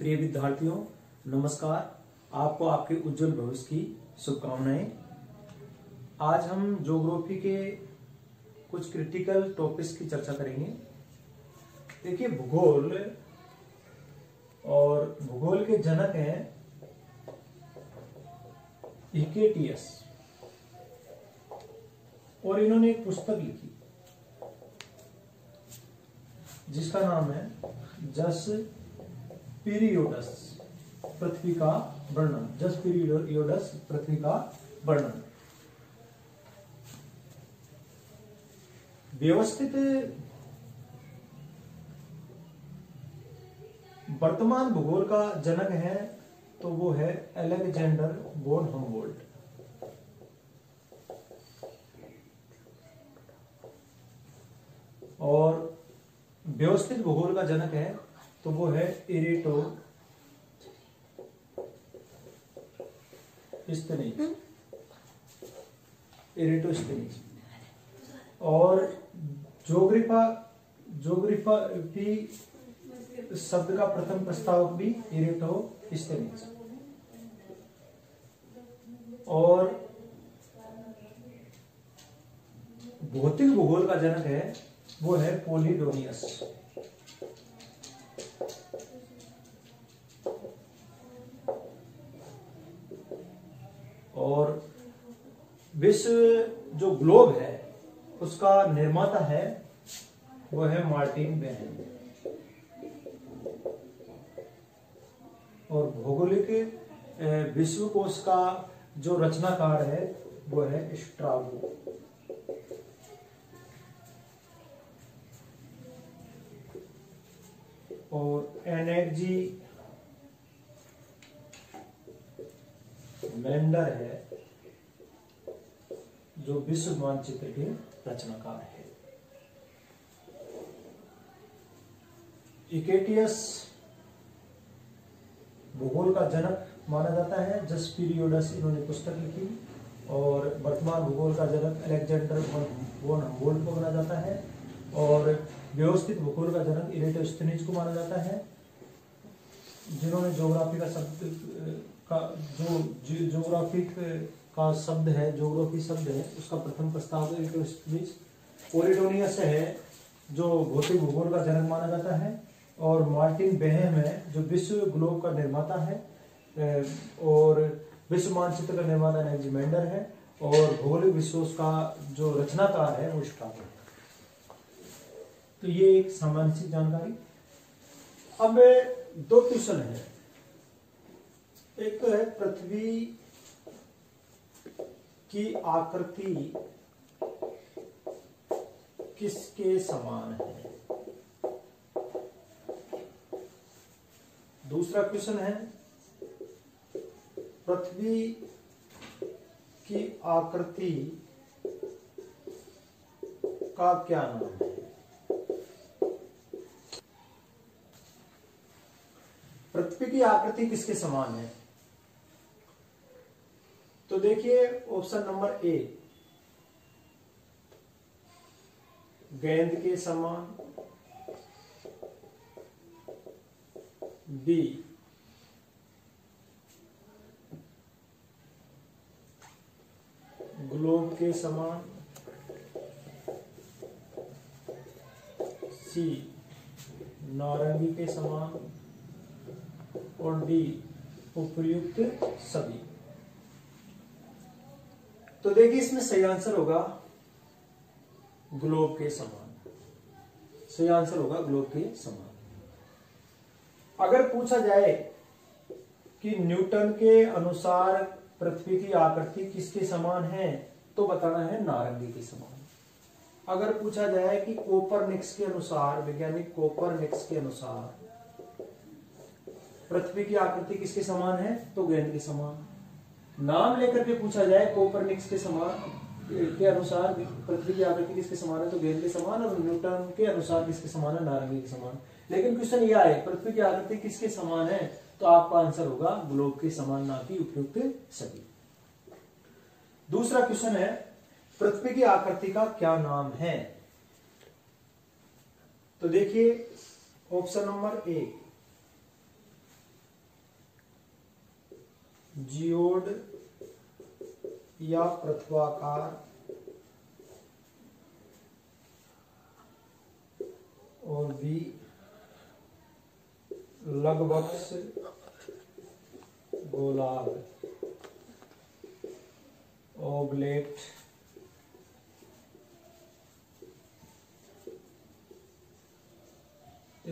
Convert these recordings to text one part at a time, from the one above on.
प्रिय विद्यार्थियों, नमस्कार। आपको आपके उज्जवल भविष्य की शुभकामनाएं। आज हम ज्योग्राफी के कुछ क्रिटिकल टॉपिक्स की चर्चा करेंगे। देखिए, भूगोल और भूगोल के जनक हैं हिकेटियस, और इन्होंने एक पुस्तक लिखी जिसका नाम है जस पीरियोडस, पृथ्वी का वर्णन। जस पीरियोडस, पृथ्वी का वर्णन। व्यवस्थित वर्तमान भूगोल का जनक है तो वो है अलेक्जेंडर वॉन हम्बोल्ट। और व्यवस्थित भूगोल का जनक है तो वो है इरेटोस्थेनीज। और ज्योग्राफी शब्द का प्रथम प्रस्तावक भी इरेटोस्थेनीज। और भौतिक भूगोल का जनक है वो है पोलिडोनियस। और विश्व जो ग्लोब है उसका निर्माता है वो है मार्टिन बेहन। और भौगोलिक विश्वकोश का जो रचनाकार है वो है स्ट्राबो। और एनर्जी मेंडर है जो विश्व मानचित्र के रचनाकार है। हिकेटियस भूगोल का जनक माना जाता है। जस पीरियोडस इन्होंने पुस्तक लिखी। और वर्तमान भूगोल का जनक अलेक्जेंडर वॉन हम्बोल्ट को माना जाता है। और व्यवस्थित भूगोल का जनक इरेटोस्थेनीज को माना जाता है, जिन्होंने ज्योग्राफी का शब्द है उसका प्रथम प्रस्ताव इरेटोस्थेनीज। पोलिडोनियस है जो भौतिक भूगोल का जनक माना जाता है। और मार्टिन बेहम है जो विश्व ग्लोब का निर्माता है। और विश्व मानचित्र का निर्माता एनेक्सिमेंडर है। और भौगोलिक विश्व का जो रचनाकार है वो स्ट्राबो है। तो ये एक सामान्य सी जानकारी। अब दो क्वेश्चन है। एक तो है पृथ्वी की आकृति किसके समान है। दूसरा क्वेश्चन है पृथ्वी की आकृति का क्या नाम है। पृथ्वी की आकृति किसके समान है? तो देखिए, ऑप्शन नंबर ए गेंद के समान, बी ग्लोब के समान, सी नारंगी के समान, और डी उपर्युक्त सभी। तो देखिए, इसमें सही आंसर होगा ग्लोब के समान। सही आंसर होगा ग्लोब के समान। अगर पूछा जाए कि न्यूटन के अनुसार पृथ्वी की आकृति किसके समान है तो बताना है नारंगी के समान। अगर पूछा जाए कि कोपरनिकस के अनुसार, वैज्ञानिक कोपरनिकस के अनुसार पृथ्वी की आकृति किसके समान है तो गेंद के समान। नाम लेकर के पूछा जाए कोपरनिकस के समान के अनुसार पृथ्वी की आकृति किसके समान है तो गेंद के समान। और न्यूटन के अनुसार किसके समान है नारंगी के समान। लेकिन क्वेश्चन यह है पृथ्वी की आकृति किसके समान है तो आपका आंसर होगा ग्लोब के समान, ना कि उपयुक्त सभी। दूसरा क्वेश्चन है पृथ्वी की आकृति का क्या नाम है। तो देखिए ऑप्शन नंबर ए जियोड या पृथ्वाकार और बी लंबवक्ष गोलार्ध ओबलेट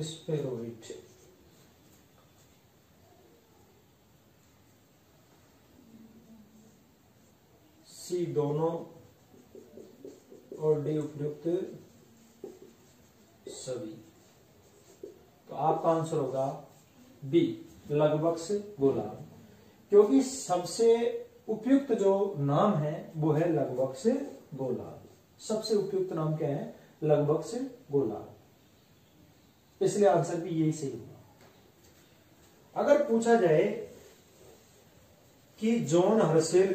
स्फेरॉइड। सी दोनों और डी उपयुक्त सभी। तो आपका आंसर होगा बी लंबवक्ष गोलार्ध, क्योंकि सबसे उपयुक्त जो नाम है वो है लंबवक्ष गोलार्ध। सबसे उपयुक्त नाम क्या है? लंबवक्ष गोलार्ध। इसलिए आंसर भी यही सही होगा। अगर पूछा जाए कि जॉन हर्शेल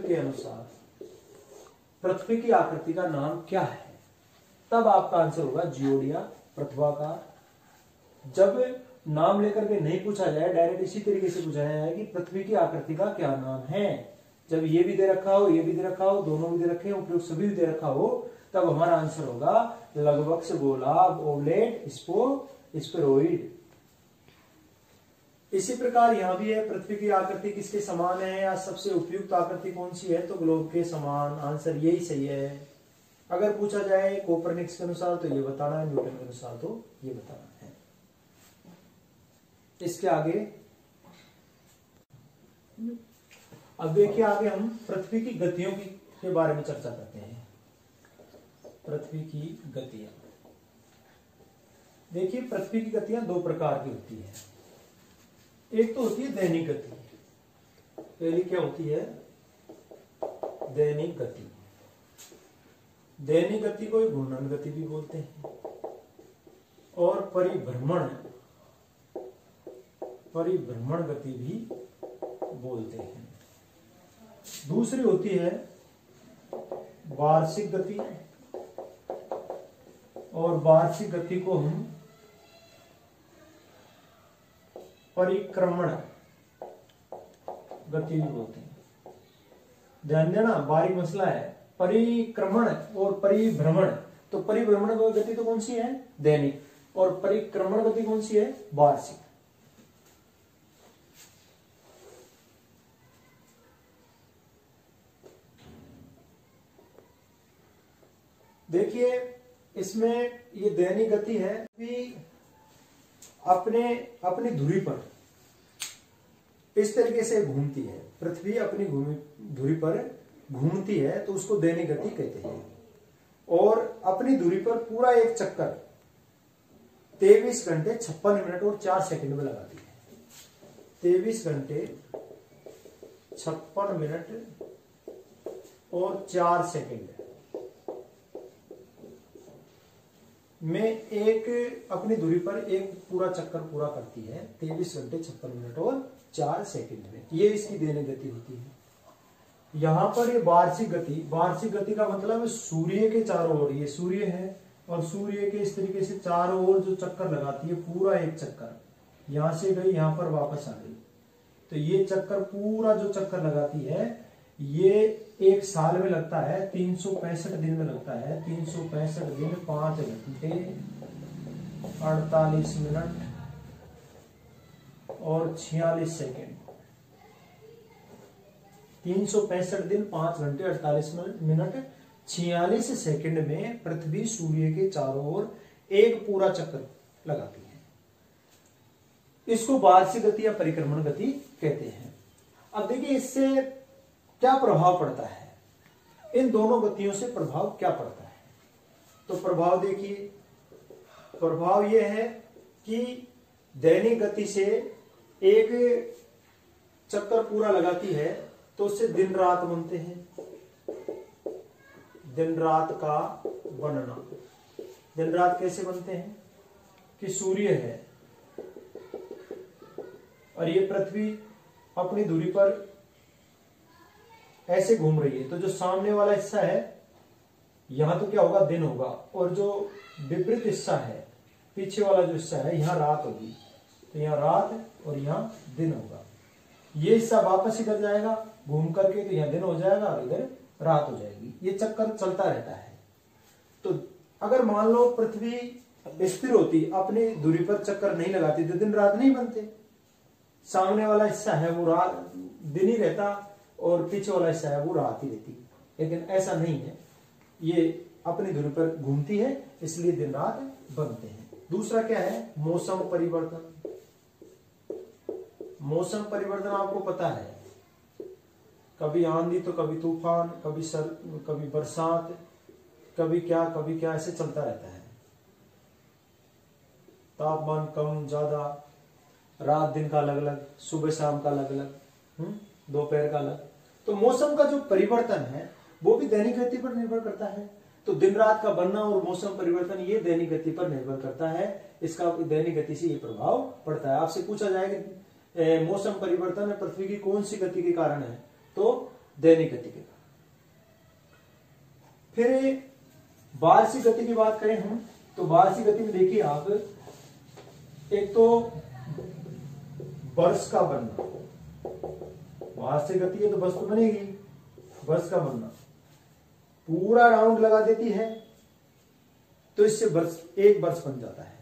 के अनुसार पृथ्वी की आकृति का नाम क्या है, तब आपका आंसर होगा जियोडिया पृथ्वाकार। जब नाम लेकर के नहीं पूछा जाए, डायरेक्ट इसी तरीके से पूछा जाए कि पृथ्वी की आकृति का क्या नाम है, जब ये भी दे रखा हो, ये भी दे रखा हो, दोनों भी दे रखे हो, उपयुक्त सभी भी दे रखा हो, तब हमारा आंसर होगा लंबवक्ष गोलार्ध ओवलेट स्फेरॉइड। इसी प्रकार यहां भी है, पृथ्वी की आकृति किसके समान है या सबसे उपयुक्त आकृति कौन सी है, तो ग्लोब के समान। आंसर यही सही है। अगर पूछा जाए कोपरनिकस के अनुसार तो ये बताना है, न्यूटन के अनुसार तो ये बताना है। इसके आगे अब देखिए, आगे हम पृथ्वी की गतियों के बारे में चर्चा करते हैं। पृथ्वी की गतियां, देखिए पृथ्वी की गतियां दो प्रकार की होती है। एक तो होती है दैनिक गति। पहली क्या होती है? दैनिक गति। दैनिक गति को घूर्णन गति भी बोलते हैं और परिभ्रमण गति भी बोलते हैं। दूसरी होती है वार्षिक गति, और वार्षिक गति को हम परिक्रमण गति भी बोलते हैं। ध्यान देना, बारीक मसला है। परिक्रमण और परिभ्रमण, तो परिभ्रमण गति तो कौन सी है? दैनिक। और परिक्रमण गति कौन सी है? वार्षिक। देखिए इसमें ये दैनिक गति है कि अपनी धुरी पर इस तरीके से घूमती है। पृथ्वी अपनी धुरी पर घूमती है तो उसको दैनिक गति कहते हैं। और अपनी धुरी पर पूरा एक चक्कर 23 घंटे 56 मिनट और 4 सेकंड में लगाती है। 23 घंटे 56 मिनट और 4 सेकंड में एक अपनी धुरी पर एक पूरा चक्कर पूरा करती है 23 घंटे 56 मिनट और 4 सेकंड में। ये इसकी दैनिक गति होती है। यहां पर ये वार्षिक गति का मतलब सूर्य के चारों ओर, ये सूर्य है और सूर्य के इस तरीके से चारों ओर जो चक्कर लगाती है, पूरा एक चक्कर यहां से गई, यहां पर वापस आ गई, तो ये चक्कर पूरा जो चक्कर लगाती है ये एक साल में लगता है 365 दिन में लगता है। 365 दिन 5 घंटे 48 मिनट और 46 सेकेंड। 365 दिन 5 घंटे 48 मिनट 46 सेकेंड में पृथ्वी सूर्य के चारों ओर एक पूरा चक्कर लगाती है। इसको वार्षिक गति या परिक्रमण गति कहते हैं। अब देखिए इससे क्या प्रभाव पड़ता है, इन दोनों गतियों से प्रभाव क्या पड़ता है। तो प्रभाव देखिए, प्रभाव यह है कि दैनिक गति से एक चक्कर पूरा लगाती है तो उससे दिन रात बनते हैं। दिन रात का बनना, दिन रात कैसे बनते हैं कि सूर्य है और ये पृथ्वी अपनी धुरी पर ऐसे घूम रही है, तो जो सामने वाला हिस्सा है यहां तो क्या होगा? दिन होगा, और जो विपरीत हिस्सा है, पीछे वाला जो हिस्सा है, यहां रात होगी। तो यहाँ रात और यहाँ दिन होगा। ये हिस्सा वापस इधर जाएगा घूम करके, तो यहाँ दिन हो जाएगा और इधर रात हो जाएगी। ये चक्कर चलता रहता है। तो अगर मान लो पृथ्वी स्थिर होती, अपनी दूरी पर चक्कर नहीं लगाती, तो दिन रात नहीं बनते। सामने वाला हिस्सा है वो रात दिन ही रहता और पीछे वाला हिस्सा है वो रात ही रहती। लेकिन ऐसा नहीं है, ये अपनी दूरी पर घूमती है, इसलिए दिन रात बनते हैं। दूसरा क्या है, मौसम परिवर्तन। मौसम परिवर्तन आपको पता है, कभी आंधी तो कभी तूफान, कभी बरसात, कभी क्या ऐसे चलता रहता है। तापमान कम ज्यादा, रात दिन का अलग अलग, सुबह शाम का अलग अलग, दोपहर का अलग। तो मौसम का जो परिवर्तन है वो भी दैनिक गति पर निर्भर करता है। तो दिन रात का बनना और मौसम परिवर्तन ये दैनिक गति पर निर्भर करता है। इसका दैनिक गति से ये प्रभाव पड़ता है। आपसे पूछा जाए कि मौसम परिवर्तन पृथ्वी की कौन सी गति के कारण है, तो दैनिक गति के कारण। फिर वार्षिक गति की बात करें हम, तो वार्षिक गति में देखिए आप, एक तो वर्ष का बनना, वार्षिक गति है तो वर्ष तो बनेगी, वर्ष का बनना पूरा राउंड लगा देती है, तो इससे वर्ष, एक वर्ष बन जाता है।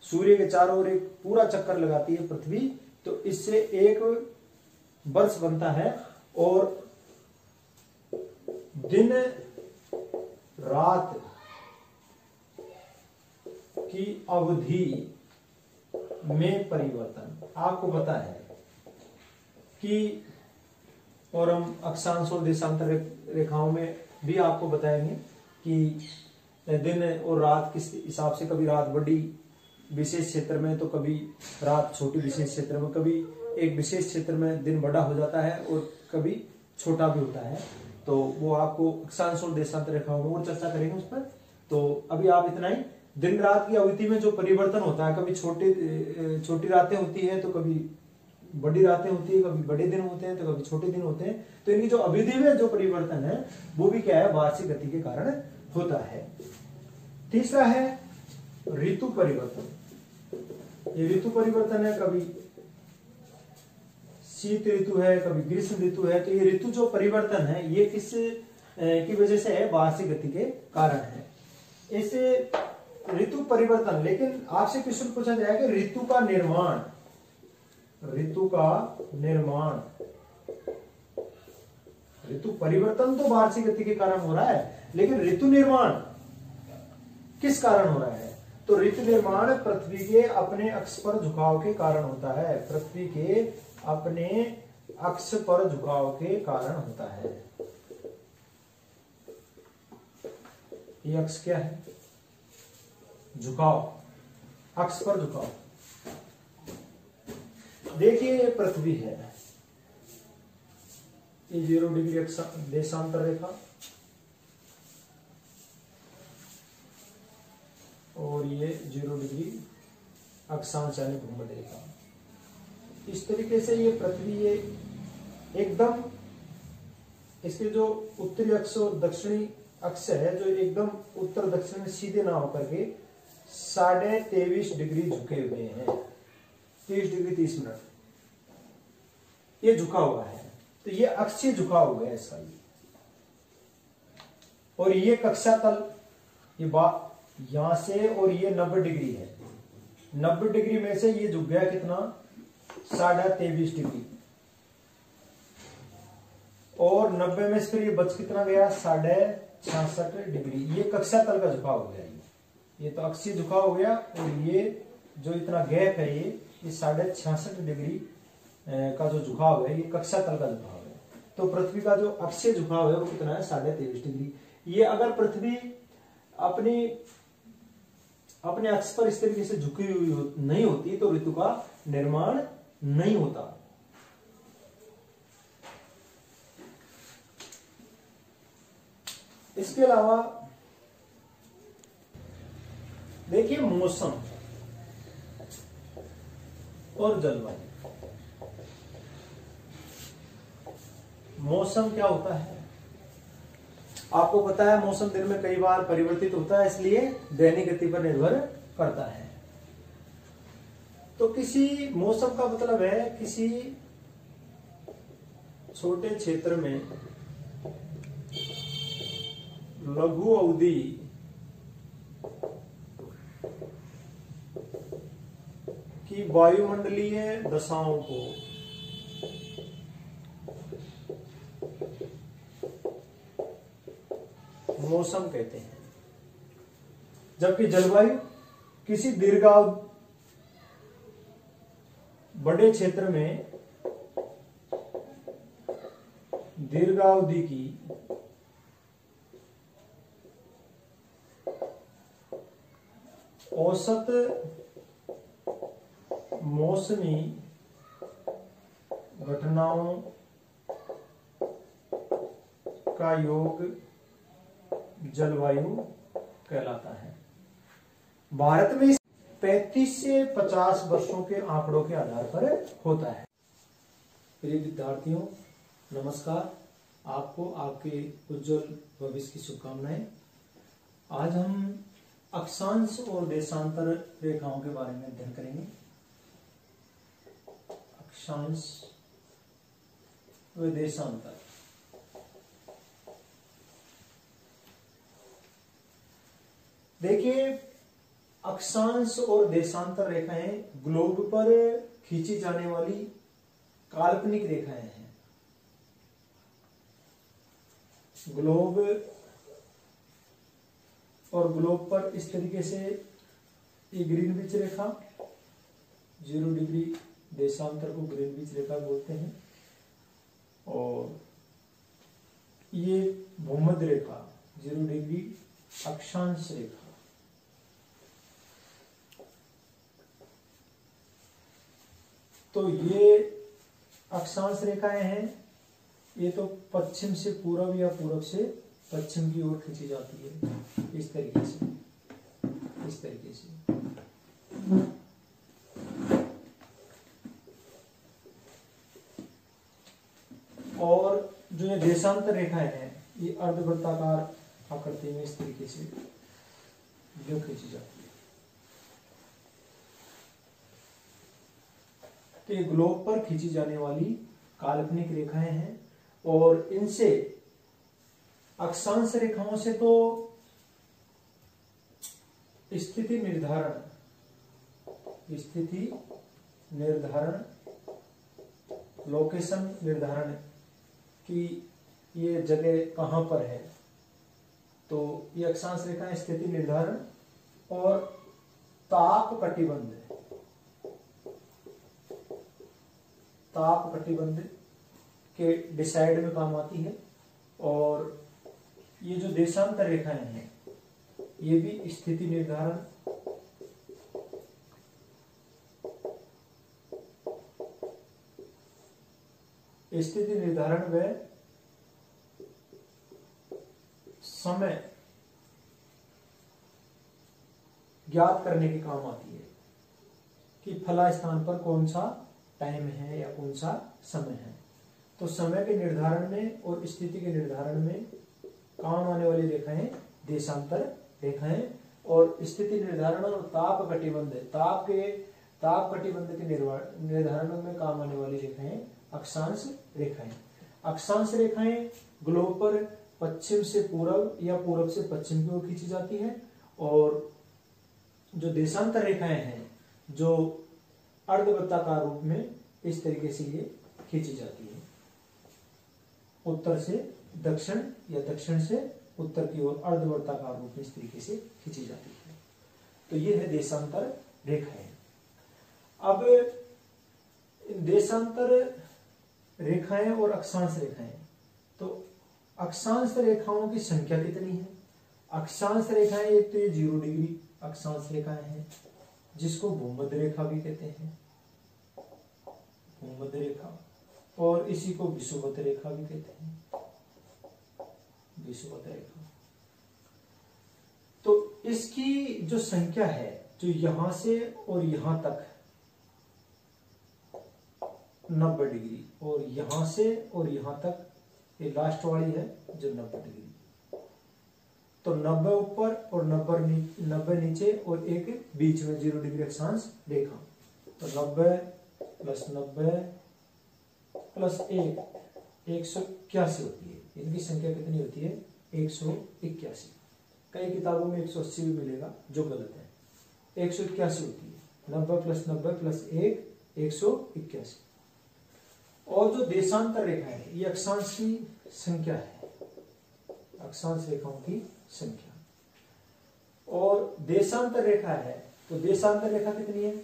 सूर्य के चारों ओर एक पूरा चक्कर लगाती है पृथ्वी, तो इससे एक वर्ष बनता है। और दिन रात की अवधि में परिवर्तन आपको पता है कि, और हम अक्षांश और देशांतर रेखाओं में भी आपको बताएंगे कि दिन और रात किस हिसाब से, कभी रात बड़ी विशेष क्षेत्र में तो कभी रात छोटी विशेष क्षेत्र में, कभी एक विशेष क्षेत्र में दिन बड़ा हो जाता है और कभी छोटा भी होता है। तो वो आपको अक्षांश और देशांतर रेखाओं में और चर्चा करेंगे उस पर। तो अभी आप इतना ही, दिन रात की अवधि में जो परिवर्तन होता है, कभी छोटी रातें होती है तो कभी बड़ी रातें होती है, कभी बड़े दिन होते हैं तो कभी छोटे दिन होते हैं। तो इनकी जो अवधि में जो परिवर्तन है वो भी क्या है, वार्षिक गति के कारण होता है। तीसरा है ऋतु परिवर्तन। ये ऋतु परिवर्तन है, कभी शीत ऋतु है, कभी ग्रीष्म ऋतु है। तो ये ऋतु जो परिवर्तन है ये किस की वजह से है, वार्षिक गति के कारण है। इसे ऋतु परिवर्तन, लेकिन आपसे क्वेश्चन पूछा जाएगा ऋतु का निर्माण, ऋतु का निर्माण, ऋतु परिवर्तन तो वार्षिक गति के कारण हो रहा है, लेकिन ऋतु निर्माण किस कारण हो रहा है? तो ऋतु निर्माण पृथ्वी के अपने अक्ष पर झुकाव के कारण होता है। पृथ्वी के अपने अक्ष पर झुकाव के कारण होता है। ये अक्ष क्या है? झुकाव, अक्ष पर झुकाव। देखिए ये पृथ्वी है, ये 0 डिग्री देशांतर रेखा, और ये 0 डिग्री अक्षांश यानी भूमध्य रेखा। इस तरीके से ये पृथ्वी ये एकदम, इसके जो उत्तरी अक्ष और दक्षिणी अक्ष है जो एकदम उत्तर दक्षिण में सीधे ना होकर के 23.5 डिग्री झुके हुए हैं, 30 डिग्री 30 मिनट ये झुका हुआ है। तो ये अक्षीय झुका हुआ है इसका ये, और ये कक्षा तल ये यहां से, और ये 90 डिग्री है। 90 डिग्री में से ये झुक गया कितना, 23.5 डिग्री, और 90 में से फिर ये बच कितना गया, 66.5 डिग्री। ये कक्षा तल का झुकाव हो गया। ये तो अक्षीय झुकाव हो गया, और ये जो इतना गैप है ये 66.5 डिग्री का जो झुकाव है ये कक्षा तल का झुकाव है। तो पृथ्वी का जो अक्षीय झुकाव है वो कितना है, 23.5 डिग्री। ये अगर पृथ्वी अपने अक्ष पर इस तरीके से झुकी हुई नहीं होती तो ऋतु का निर्माण नहीं होता। इसके अलावा देखिए मौसम और जलवायु। मौसम क्या होता है आपको पता है, मौसम दिन में कई बार परिवर्तित होता है, इसलिए दैनिक गति पर निर्भर करता है। तो किसी मौसम का मतलब है किसी छोटे क्षेत्र में लघु अवधि की वायुमंडलीय दशाओं को मौसम कहते हैं, जबकि जलवायु किसी बड़े क्षेत्र में दीर्घावधि की औसत मौसमी घटनाओं का योग जलवायु कहलाता है। भारत में 35 से 50 वर्षों के आंकड़ों के आधार पर होता है। प्रिय विद्यार्थियों, नमस्कार। आपको आपके उज्जवल भविष्य की शुभकामनाएं। आज हम अक्षांश और देशांतर रेखाओं के बारे में अध्ययन करेंगे। अक्षांश व देशांतर। देखिए, अक्षांश और देशांतर रेखाएं ग्लोब पर खींची जाने वाली काल्पनिक रेखाएं हैं। ग्लोब और ग्लोब पर इस तरीके से ये ग्रीनविच रेखा 0 डिग्री देशांतर को ग्रीनविच रेखा बोलते हैं, और ये भूमध्य रेखा 0 डिग्री अक्षांश रेखा। तो ये अक्षांश रेखाएं हैं। ये तो पश्चिम से पूर्व या पूर्व से पश्चिम की ओर खींची जाती है, इस तरीके से, इस तरीके से। और जो ये देशांतर रेखाएं हैं, ये अर्धवृत्ताकार आकृति में इस तरीके से जो खींची जाती है। तो ये ग्लोब पर खींची जाने वाली काल्पनिक रेखाएं हैं, और इनसे अक्षांश रेखाओं से तो स्थिति निर्धारण, लोकेशन निर्धारण कि ये जगह कहां पर है, तो ये अक्षांश रेखाएं स्थिति निर्धारण और ताप कटिबंध के डिसाइड में काम आती है। और ये जो देशांतर रेखाएं हैं, ये भी स्थिति निर्धारण, व समय ज्ञात करने के काम आती है कि फला स्थान पर कौन सा टाइम है या कौन सा समय है। तो समय के निर्धारण में और स्थिति के निर्धारण में काम आने वाली रेखाएं देशांतर रेखाएं, और स्थिति निर्धारण और ताप कटिबंध के निर्धारण में काम आने वाली रेखाएं अक्षांश रेखाएं। अक्षांश रेखाएं ग्लोब पर पश्चिम से पूर्व या पूर्व से पश्चिम की ओर खींची जाती है, और जो देशांतर रेखाएं हैं जो अर्धवृत्ताकार रूप में इस तरीके से ये खींची जाती है, उत्तर से दक्षिण या दक्षिण से उत्तर की ओर अर्धवृत्ताकार रूप में इस तरीके से खींची जाती है। तो ये है देशांतर रेखाएं। अब देशांतर रेखाएं और अक्षांश रेखाएं, तो अक्षांश रेखाओं की संख्या कितनी है? अक्षांश रेखाएं एक तो ये 0 डिग्री अक्षांश रेखाएं हैं, जिसको भूमध्य रेखा भी कहते हैं, भूमध्य रेखा, और इसी को विषुवत रेखा भी कहते हैं, विषुवत रेखा। तो इसकी जो संख्या है, जो यहां से और यहां तक 90 डिग्री, और यहां से और यहां तक ये लास्ट वाली है जो 90 डिग्री, तो 90 ऊपर और 90 नीचे और एक बीच में 0 डिग्री अक्षांश रेखा। तो 90 प्लस 90 प्लस 1 181 होती है। इनकी संख्या कितनी होती है? 181। कई किताबों में 180 भी मिलेगा जो गलत है। 181 होती है। 90 प्लस 90 प्लस 1 181। और जो देशांतर रेखा है ये अक्षांश की संख्या है, अक्षांश रेखाओं की संख्या। और देशांतर रेखा है तो देशांतर रेखा कितनी है?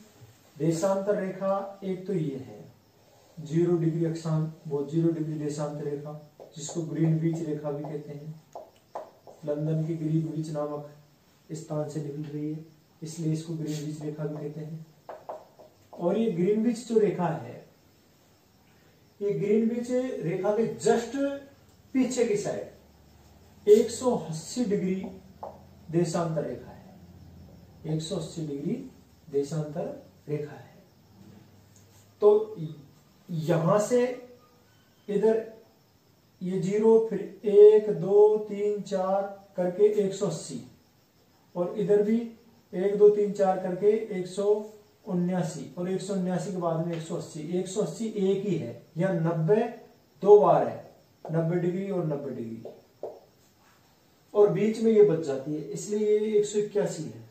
देशांतर रेखा एक तो ये है 0 डिग्री अक्षांश, वो 0 डिग्री देशांतर रेखा जिसको ग्रीनविच रेखा भी कहते हैं। लंदन की ग्रीनविच नामक स्थान से निकल रही है, इसलिए इसको ग्रीनविच रेखा भी कहते हैं। और ये ग्रीनविच जो रेखा है, ये ग्रीनविच रेखा के जस्ट पीछे की साइड 180 डिग्री देशांतर रेखा है। 180 डिग्री देशांतर रेखा है। तो यहां से इधर ये 0, फिर 1 2 3 4 करके 180, और इधर भी 1 2 3 4 करके 179, और 179 के बाद में 180। 180 एक ही है, या 90 दो बार है, 90 डिग्री और 90 डिग्री, और बीच में ये बच जाती है, इसलिए ये 181 है।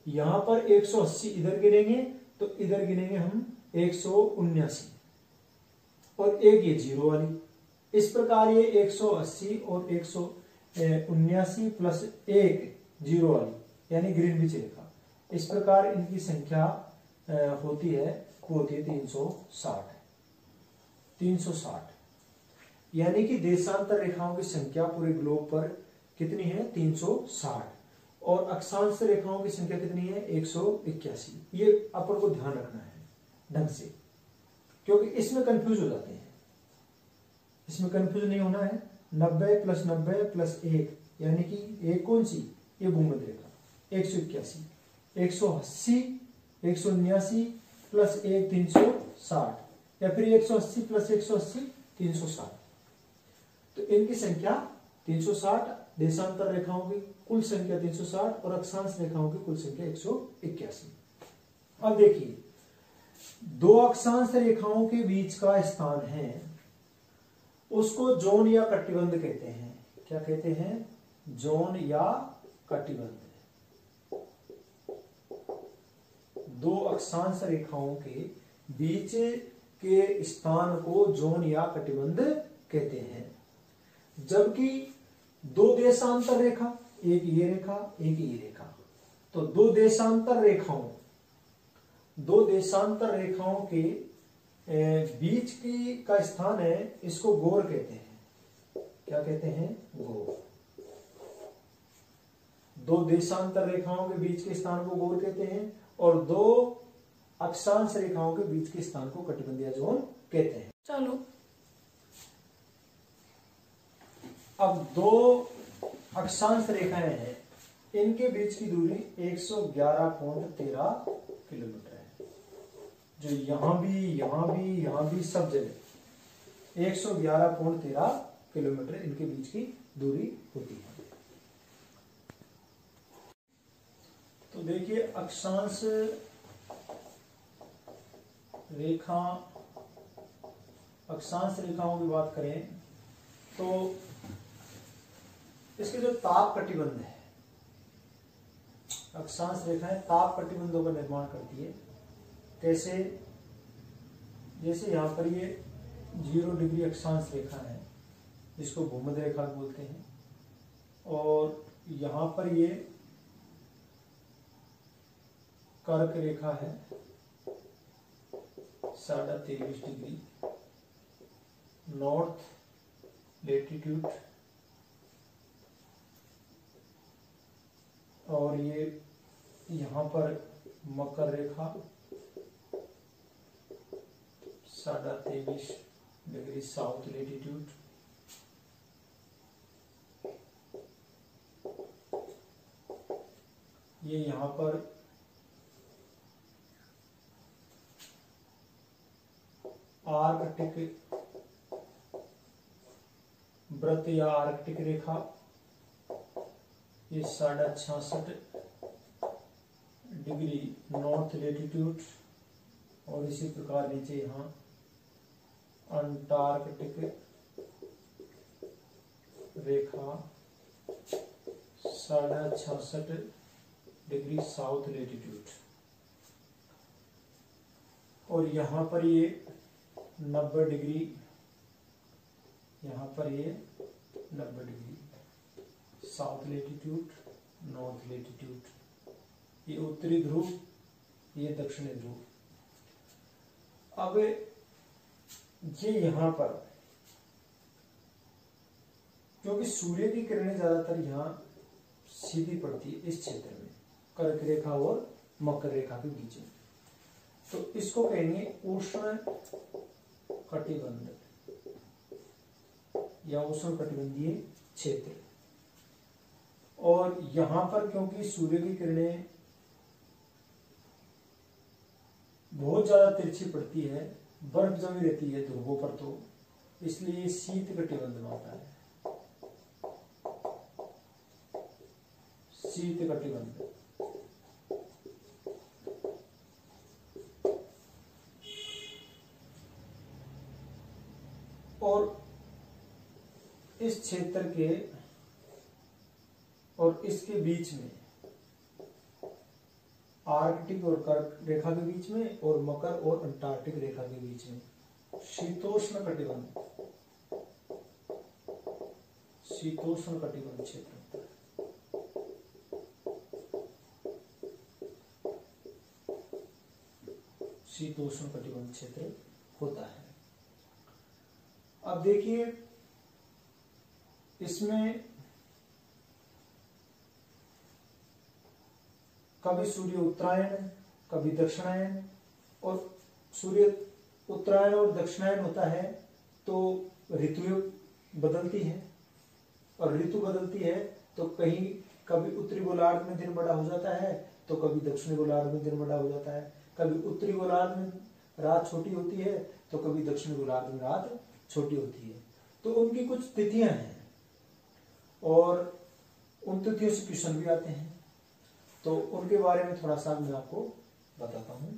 यहां पर 180 इधर गिनेंगे तो इधर गिनेंगे हम 179, और एक ये 0 वाली। इस प्रकार ये 180 और 179 प्लस 1 0 वाली यानी ग्रीनविच रेखा, इस प्रकार इनकी संख्या होती है, वो होती है 360। 360 यानी कि देशांतर रेखाओं की संख्या पूरे ग्लोब पर कितनी है? 360। और अक्षांश रेखाओं की संख्या कितनी है? 181। ये अपन को ध्यान रखना है ढंग से, क्योंकि इसमें कंफ्यूज हो जाते हैं। इसमें कंफ्यूज नहीं होना है। 90 प्लस 90 प्लस 1 यानी कि एक कौन सी? ये भूमध्य रेखा 181। 180 179 प्लस 1 360, या फिर 180 प्लस 180 360। तो इनकी संख्या 360, देशांतर रेखाओं की कुल संख्या 360 और अक्षांश रेखाओं की कुल संख्या 181। अब देखिए, दो अक्षांश रेखाओं के बीच का स्थान है, उसको जोन या कटिबंध कहते हैं। क्या कहते हैं? जोन या कटिबंध। दो अक्षांश रेखाओं के बीच के स्थान को जोन या कटिबंध कहते हैं। जबकि दो देशांतर रेखा, एक ये रेखा एक ये रेखा, तो दो देशांतर रेखाओं के बीच की का स्थान है, इसको गोर कहते हैं। क्या कहते हैं? गोर। दो देशांतर रेखाओं के बीच के स्थान को गोर कहते हैं, और दो अक्षांश रेखाओं के बीच के स्थान को कटिबंध या जोन कहते हैं। चलो, अब दो अक्षांश रेखाएं हैं, इनके बीच की दूरी 111.13 किलोमीटर है। जो यहां भी सब जगह 111.13 किलोमीटर इनके बीच की दूरी होती है। तो देखिए, अक्षांश रेखाओं की बात करें तो इसके जो ताप कटिबंध है, अक्षांश रेखाएं ताप कटिबंधों का निर्माण करती है। कैसे? जैसे यहां पर ये 0 डिग्री अक्षांश रेखा है, जिसको भूमध्य रेखा बोलते हैं, और यहां पर ये कर्क रेखा है 23.5 डिग्री नॉर्थ लेटीट्यूड, और ये यहां पर मकर रेखा 23.5 डिग्री साउथ लेटीट्यूड, ये यहां पर आर्कटिक व्रत या आर्कटिक रेखा, ये 66.5 डिग्री नॉर्थ लेटीट्यूड, और इसी प्रकार नीचे यहाँ अंटार्कटिक रेखा 66.5 डिग्री साउथ लेटीट्यूड, और यहाँ पर ये 90 डिग्री, यहाँ पर ये 90 degree south latitude, north latitude, ये उत्तरी ध्रुव, ये दक्षिणी ध्रुव। अब ये यहाँ पर, क्योंकि सूर्य की किरणें ज्यादातर यहाँ सीधी पड़ती है इस क्षेत्र में, कर्क रेखा और मकर रेखा के बीच में, तो इसको कहेंगे उष्ण कटिबंध या उष्ण कटिबंधीय क्षेत्र। और यहां पर क्योंकि सूर्य की किरणें बहुत ज्यादा तिरछी पड़ती है, बर्फ जमी रहती है ध्रुवों पर, तो इसलिए शीत कटिबंध में आता है, शीत कटिबंध। और इस क्षेत्र के और इसके बीच में, आर्कटिक और कर्क रेखा के बीच में और मकर और अंटार्कटिक रेखा के बीच में शीतोष्ण कटिबंध, शीतोष्ण कटिबंध क्षेत्र होता है। शीतोष्ण कटिबंध क्षेत्र होता है। अब देखिए इसमें कभी सूर्य उत्तरायण, कभी दक्षिणायन, और सूर्य उत्तरायण और दक्षिणायन होता है तो ऋतु बदलती है, और ऋतु बदलती है तो कहीं कभी उत्तरी गोलार्ध में दिन बड़ा हो जाता है तो कभी दक्षिणी गोलार्ध में दिन बड़ा हो जाता है, कभी उत्तरी गोलार्ध में रात छोटी होती है तो कभी दक्षिणी गोलार्ध में रात छोटी होती है। तो उनकी कुछ तिथियां हैं और उन तिथियों से क्वेश्चन भी आते हैं, तो उनके बारे में थोड़ा सा मैं आपको बताता हूं।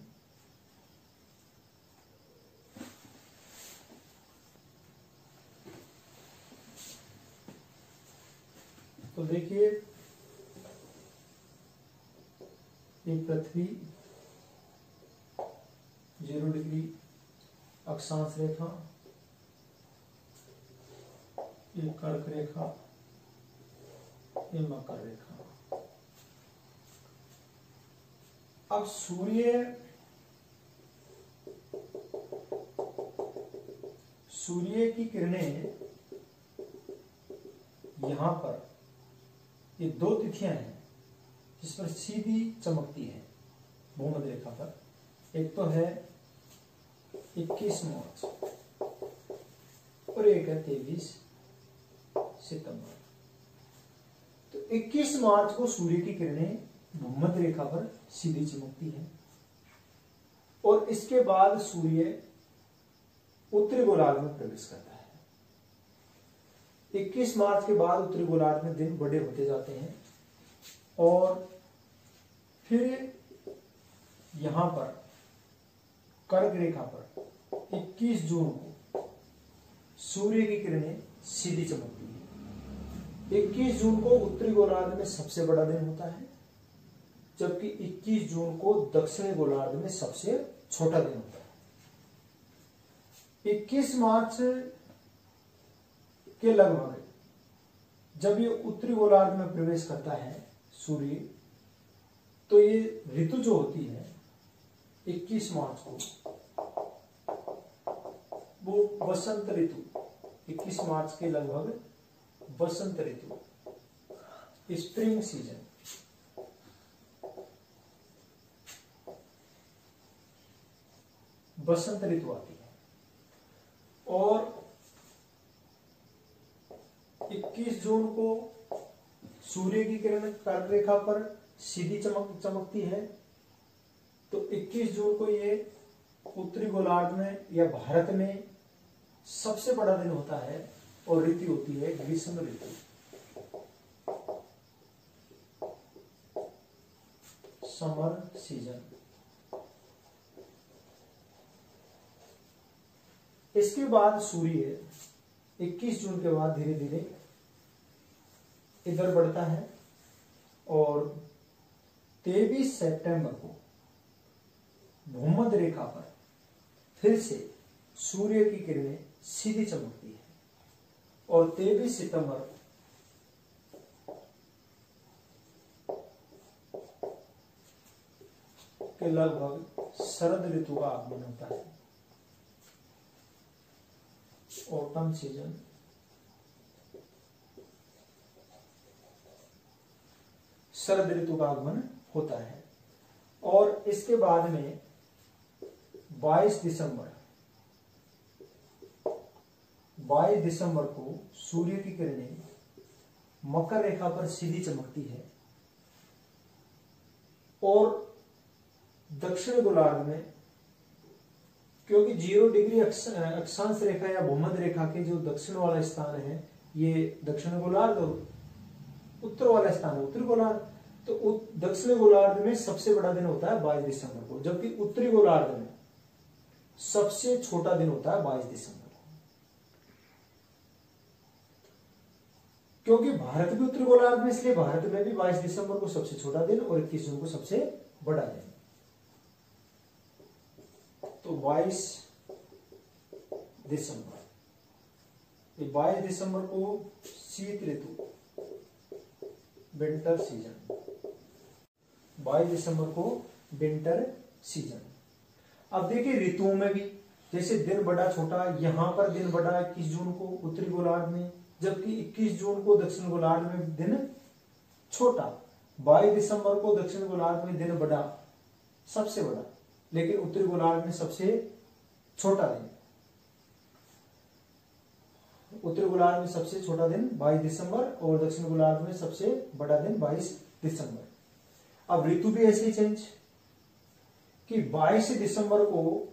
तो देखिए ये पृथ्वी 0 डिग्री अक्षांश रेखा, ये कर्क रेखा, ये मकर रेखा। अब सूर्य की किरणें यहां पर, ये 2 तिथियां हैं जिस पर सीधी चमकती है भूमध्य रेखा पर। एक तो है 21 मार्च और एक है 23 सितंबर। तो 21 मार्च को सूर्य की किरणें भूमध्य रेखा पर सीधी चमकती है, और इसके बाद सूर्य उत्तरी गोलार्ध में प्रवेश करता है। 21 मार्च के बाद उत्तरी गोलार्ध में दिन बड़े होते जाते हैं, और फिर यहां पर कर्क रेखा पर 21 जून को सूर्य की किरणें सीधी चमकती है। 21 जून को उत्तरी गोलार्ध में सबसे बड़ा दिन होता है, जबकि 21 जून को दक्षिणी गोलार्ध में सबसे छोटा दिन होता है। 21 मार्च के लगभग जब ये उत्तरी गोलार्ध में प्रवेश करता है सूर्य, तो ये ऋतु जो होती है 21 मार्च को, वो वसंत ऋतु, 21 मार्च के लगभग वसंत ऋतु, स्प्रिंग सीजन, वसंत ऋतु आती है। और 21 जून को सूर्य की किरण कर्क रेखा पर सीधी चमकती है, तो 21 जून को ये उत्तरी गोलार्ध में या भारत में सबसे बड़ा दिन होता है, और ऋतु होती है ग्रीष्म ऋतु, समर सीजन। इसके बाद सूर्य 21 जून के बाद धीरे धीरे इधर बढ़ता है और 23 सितंबर को भूमध्य रेखा पर फिर से सूर्य की किरणें सीधी चमकती है और 23 सितंबर के लगभग शरद ऋतु का आगमन होता है। ऑटम सीजन शरद ऋतु का आगमन होता है और इसके बाद में 22 दिसंबर को सूर्य की किरणें मकर रेखा पर सीधी चमकती है और दक्षिण गोलार्ध में, क्योंकि 0 डिग्री अक्षांश रेखा या भूमध्य रेखा के जो दक्षिण वाला स्थान है ये दक्षिण गोलार्ध और उत्तर वाला स्थान है उत्तरी गोलार्ध। तो दक्षिण गोलार्ध में सबसे बड़ा दिन होता है 22 दिसंबर को, जबकि उत्तरी गोलार्ध में सबसे छोटा दिन होता है 22 दिसंबर को। क्योंकि भारत भी उत्तरी गोलार्ध में, इसलिए भारत में भी 22 दिसंबर को सबसे छोटा दिन और 21 जून को सबसे बड़ा दिन। तो 22 दिसंबर, ये 22 दिसंबर को शीत ऋतु विंटर सीजन, 22 दिसंबर को विंटर सीजन। अब देखिए ऋतुओं में भी जैसे दिन बड़ा छोटा, यहां पर दिन बड़ा 21 जून को उत्तरी गोलार्ध में, जबकि 21 जून को दक्षिण गोलार्ध में दिन छोटा। 22 दिसंबर को दक्षिण गोलार्ध में दिन बड़ा, सबसे बड़ा, लेकिन उत्तरी गोलार्ध में सबसे छोटा दिन। उत्तरी गोलार्ध में सबसे छोटा दिन 22 दिसंबर और दक्षिण गोलार्ध में सबसे बड़ा दिन 22 दिसंबर। अब ऋतु भी ऐसे ही चेंज कि 22 दिसंबर को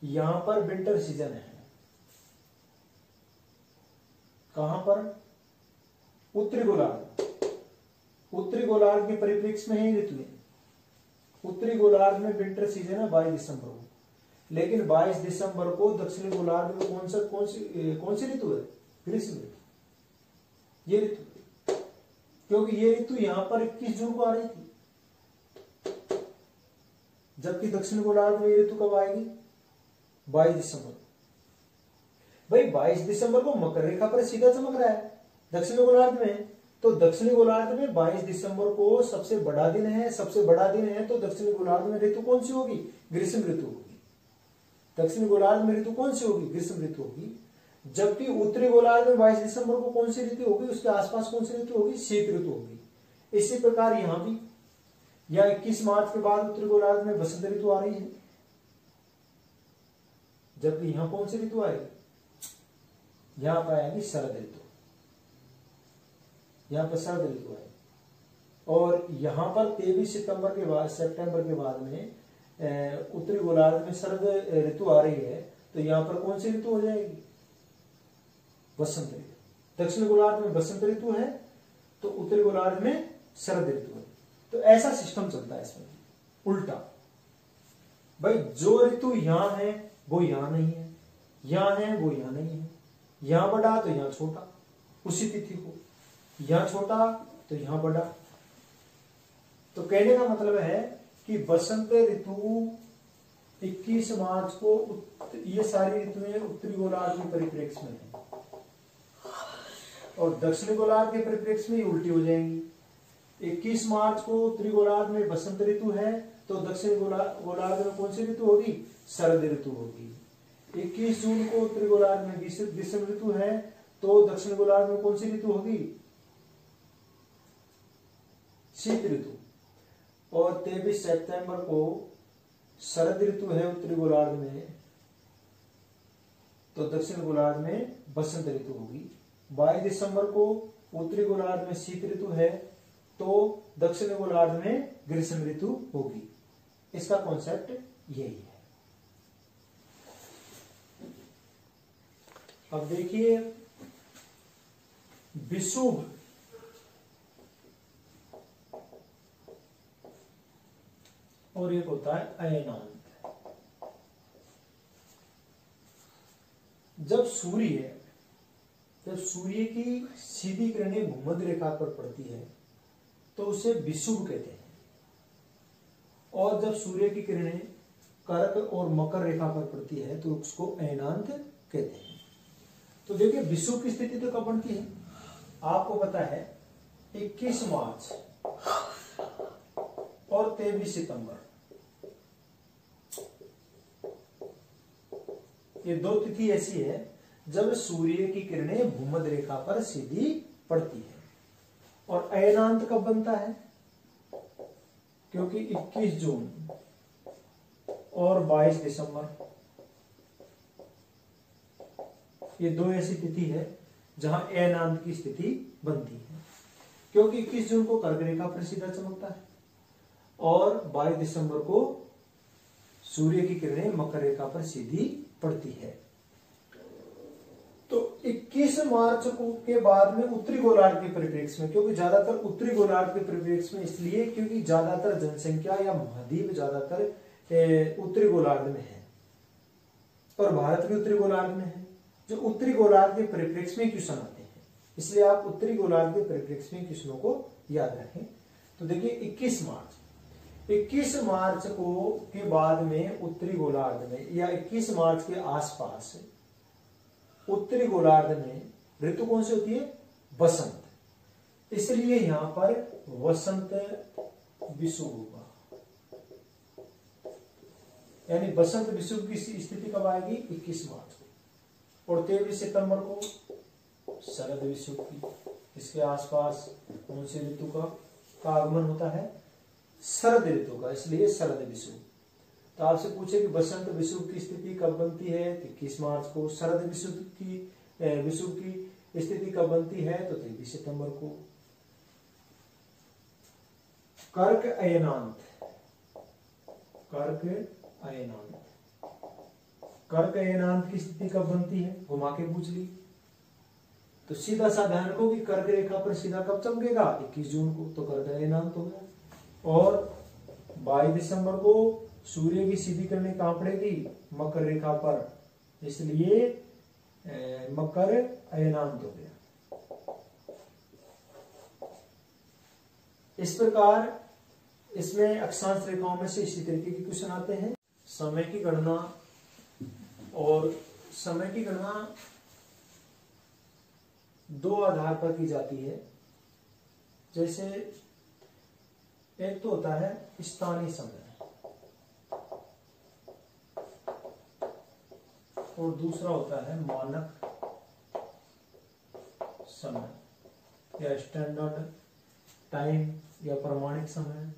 यहां पर विंटर सीजन है। कहां पर? उत्तरी गोलार्ध। उत्तरी गोलार्ध के परिप्रेक्ष्य में ही ऋतु है। उत्तरी गोलार्ध में विंटर सीजन है 22 दिसंबर को, लेकिन 22 दिसंबर को दक्षिणी गोलार्ध में कौन सी ऋतु है? ग्रीष्म ऋतु। ये ऋतु, क्योंकि ये ऋतु यहां पर 21 जून को आ रही थी, जबकि दक्षिण गोलार्ध में ये ऋतु कब आएगी? 22 दिसंबर। भाई 22 दिसंबर को मकर रेखा पर सीधा चमक रहा है दक्षिण गोलार्ध में, तो दक्षिणी गोलार्ध में 22 दिसंबर को सबसे बड़ा दिन है। सबसे बड़ा दिन है तो दक्षिणी गोलार्ध में ऋतु कौन सी होगी? ग्रीष्म ऋतु होगी। दक्षिणी गोलार्ध में ऋतु कौन सी होगी? ग्रीष्म ऋतु होगी। जबकि उत्तरी गोलार्ध में 22 दिसंबर को कौन सी ऋतु होगी? उसके आसपास कौन सी ऋतु होगी? शीत ऋतु होगी। इसी प्रकार यहां भी, या 21 मार्च के बाद उत्तरी गोलार्ध में बसंत ऋतु आ रही है, जबकि यहां कौन सी ऋतु आएगी? यहां पर आएगी शरद ऋतु। यहां पर शरद ऋतु है। और यहां पर 23 सितंबर के बाद, सितंबर के बाद में उत्तरी गोलार्ध में शरद ऋतु आ रही है, तो यहां पर कौन सी ऋतु हो जाएगी? बसंत ऋतु। दक्षिण गोलार्ध में बसंत ऋतु है तो उत्तरी गोलार्ध में शरद ऋतु है। तो ऐसा सिस्टम चलता है इसमें, उल्टा। भाई जो ऋतु यहां है वो यहां नहीं है, यहां है वो यहां नहीं है, यहां बड़ा तो यहां छोटा, उसी तिथि को, यहां छोटा तो यहां बड़ा। तो कहने का मतलब है कि बसंत ऋतु 21 मार्च को, ये सारी ऋतुएं उत्तरी गोलार्ध के परिप्रेक्ष्य में है और दक्षिणी गोलार्ध के परिप्रेक्ष्य में उल्टी हो जाएंगी। 21 मार्च को उत्तरी गोलार्ध में बसंत ऋतु है तो दक्षिणी गोलार्ध में कौन सी ऋतु होगी? शरद ऋतु होगी। 21 जून को उत्तरी गोलार्ध में ग्रीष्म ऋतु है तो दक्षिण गोलार्ध में कौन सी ऋतु होगी? शीत ऋतु। और 23 सितंबर को शरद ऋतु है उत्तरी गोलार्ध में, तो दक्षिण गोलार्ध में बसंत ऋतु होगी। 22 दिसंबर को उत्तरी गोलार्ध में शीत ऋतु है तो दक्षिण गोलार्ध में ग्रीष्म ऋतु होगी। इसका कॉन्सेप्ट यही है। अब देखिए विषुव और एक होता है अयनांत। जब सूर्य की सीधी किरणें भूमध्य रेखा पर पड़ती है तो उसे विषुव कहते हैं, और जब सूर्य की किरणें कर्क और मकर रेखा पर पड़ती है तो उसको अयनांत कहते हैं। तो देखिए विषुव की स्थिति तो कब बनती है, आपको पता है 21 मार्च और 23 सितंबर, ये दो तिथि ऐसी है जब सूर्य की किरणें भूमध्य रेखा पर सीधी पड़ती है। और अयनांत कब बनता है, क्योंकि 21 जून और 22 दिसंबर, ये दो ऐसी तिथि है जहां अयनांत की स्थिति बनती है, क्योंकि 21 जून को कर्क रेखा पर सीधा चमकता है और 22 दिसंबर को सूर्य की किरणें मकर रेखा पर सीधी पड़ती है। तो 21 मार्च को के बाद में उत्तरी गोलार्ध के परिप्रेक्ष्य में, क्योंकि ज्यादातर उत्तरी गोलार्ध के परिप्रेक्ष्य में इसलिए क्योंकि ज्यादातर जनसंख्या या महाद्वीप ज्यादातर उत्तरी गोलार्ध में है और भारत भी उत्तरी गोलार्ध में है। जो उत्तरी गोलार्ध के परिप्रेक्ष्य में क्वेश्चन आते हैं, इसलिए आप उत्तरी गोलार्ध के परिप्रेक्ष्य में क्वेश्चनों को याद रखें। तो देखिए 21 मार्च को के बाद में उत्तरी गोलार्ध में या 21 मार्च के आसपास उत्तरी गोलार्ध में ऋतु कौन सी होती है, बसंत, इसलिए यहां पर वसंत विषुव होगा, यानी बसंत विषुव की स्थिति कब आएगी, 21 मार्च को। और 23 सितंबर को शरद विषुव की, इसके आसपास कौन सी ऋतु का आगमन होता है, शरद ऋतु का, इसलिए शरद विषुव। तो आपसे पूछे कि बसंत विषुव की स्थिति कब बनती है, तो 21 मार्च को। शरद विषुव की स्थिति कब बनती है, तो 23 सितंबर को। कर्क अयनांत, कर्क अयनांत की स्थिति कब बनती है, घुमा के पूछ ली। तो सीधा सा ध्यान को कि कर्क रेखा पर सीधा कब चमकेगा, 21 जून को, तो कर्क अयनांत हो गया। और 22 दिसंबर को सूर्य की सीधी किरणें कहां पड़ेगी, मकर रेखा पर, इसलिए मकर अयनांत हो गया। इस प्रकार इसमें अक्षांश रेखाओं में से इसी तरीके के क्वेश्चन आते हैं। समय की गणना, और समय की गणना दो आधार पर की जाती है। जैसे एक तो होता है स्थानीय समय और दूसरा होता है मानक समय या स्टैंडर्ड टाइम या प्रमाणिक समय,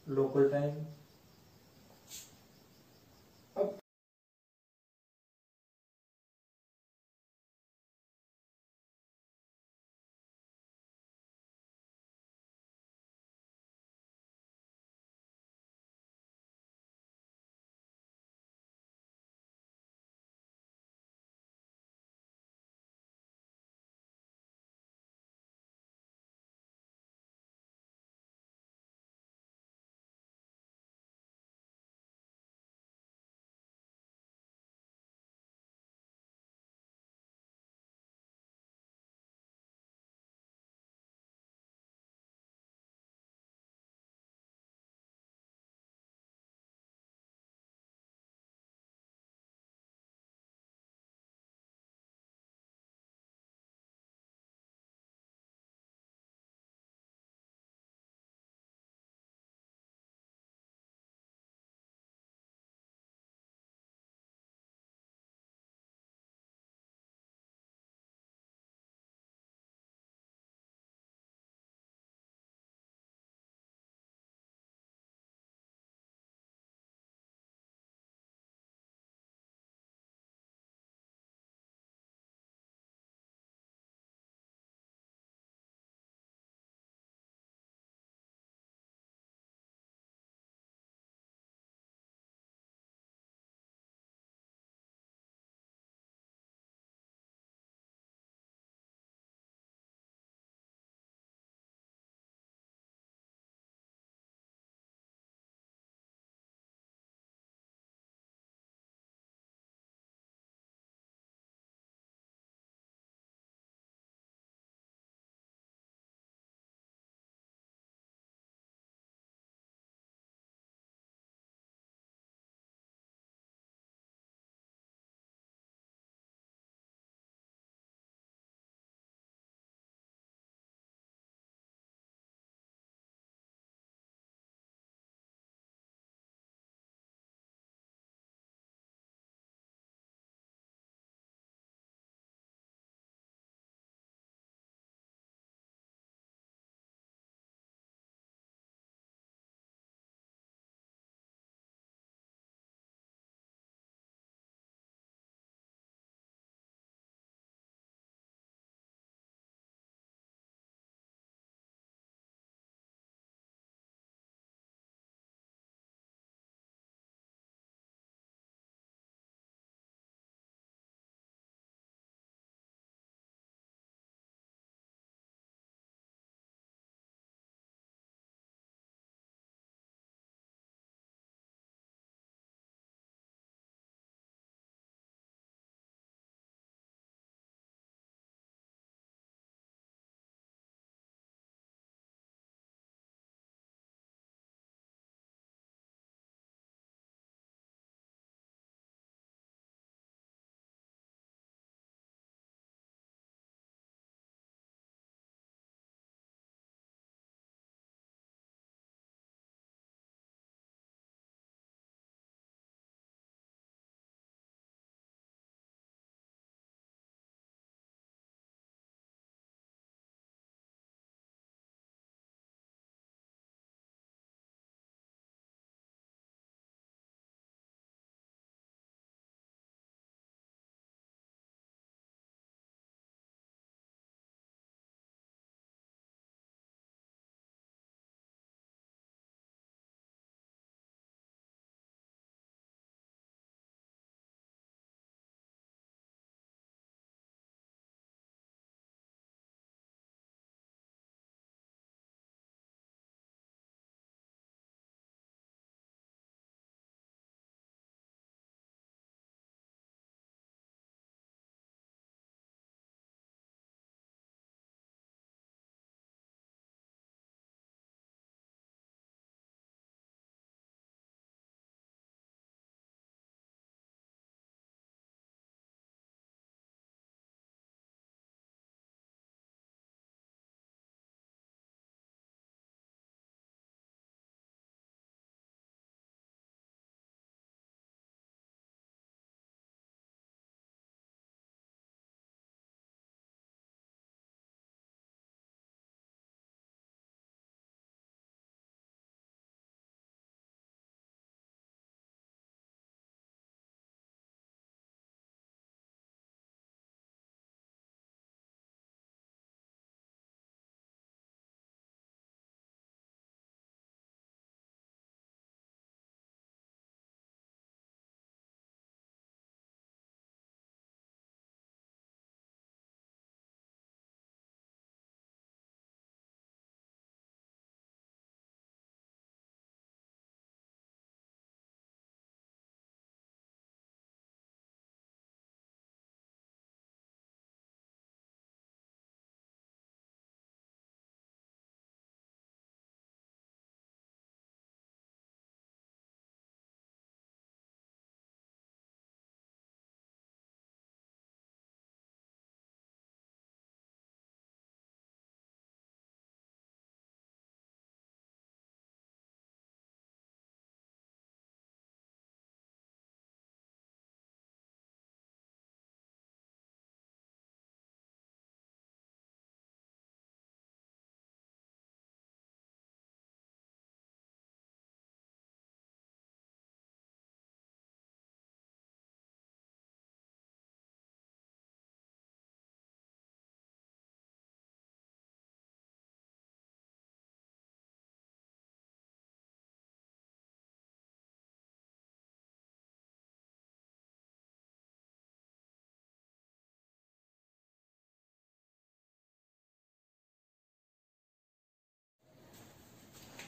लोकल टाइम।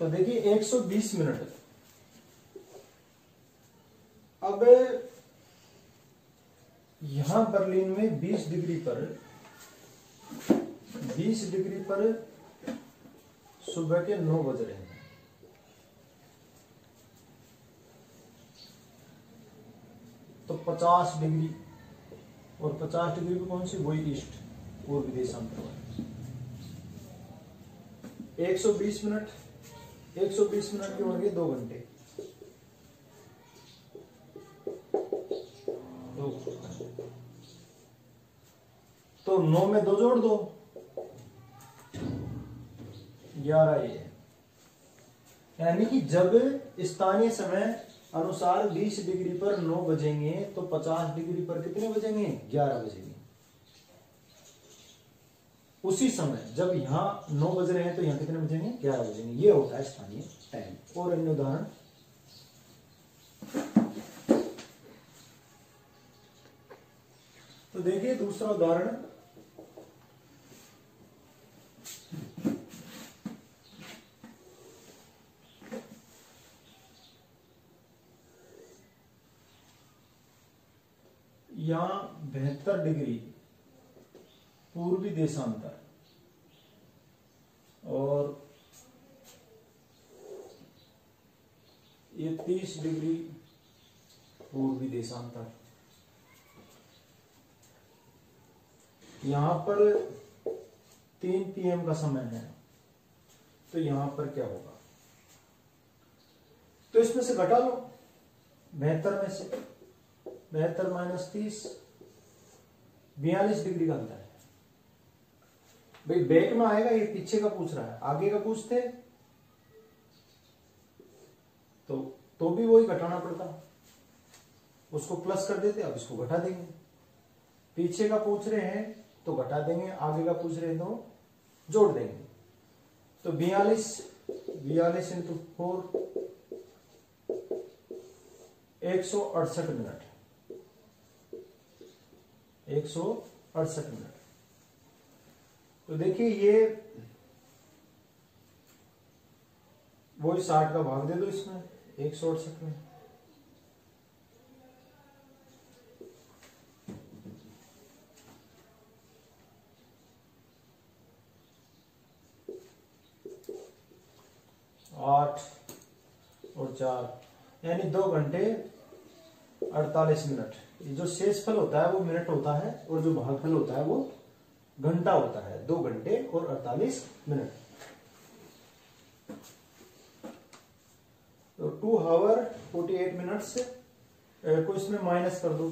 तो देखिए 120 मिनट। अब यहां बर्लिन में 20 डिग्री पर सुबह के 9 बज रहे हैं। तो 50 डिग्री, और 50 डिग्री पे कौन सी, वही ईस्ट, पूर्वी देशांतर। 120 मिनट के हो गए 2 घंटे। तो 9 में 2 जोड़ दो, 11 ये। यानी कि जब स्थानीय समय अनुसार 20 डिग्री पर 9 बजेंगे तो 50 डिग्री पर कितने बजेंगे, 11 बजेंगे। उसी समय जब यहां 9 बज रहे हैं तो यहां कितने बजेंगे, 11 बजेंगे। ये होता है स्थानीय टाइम। और अन्य उदाहरण, तो देखिए दूसरा उदाहरण, यहां 72 डिग्री पूर्वी देशांतर और ये 30 डिग्री पूर्वी देशांतर। यहां पर 3 PM का समय है, तो यहां पर क्या होगा, तो इसमें से घटा लो 72 में से, 72 माइनस 30, 42 डिग्री का अंतर है। भाई बैक में आएगा, ये पीछे का पूछ रहा है, आगे का पूछते तो भी वही घटाना पड़ता, उसको प्लस कर देते, अब इसको घटा देंगे। पीछे का पूछ रहे हैं तो घटा देंगे, आगे का पूछ रहे हैं तो जोड़ देंगे। तो 42 इंटू 4, 168 मिनट, 168 मिनट। तो देखिए ये वही 60 का भाग दे दो इसमें, 168 में। आठ और 4 यानी 2 घंटे 48 मिनट। जो शेषफल होता है वो मिनट होता है, और जो भागफल होता है वो घंटा होता है। 2 घंटे और 48 मिनट। तो 2 आवर 48 मिनट्स को इसमें माइनस कर दो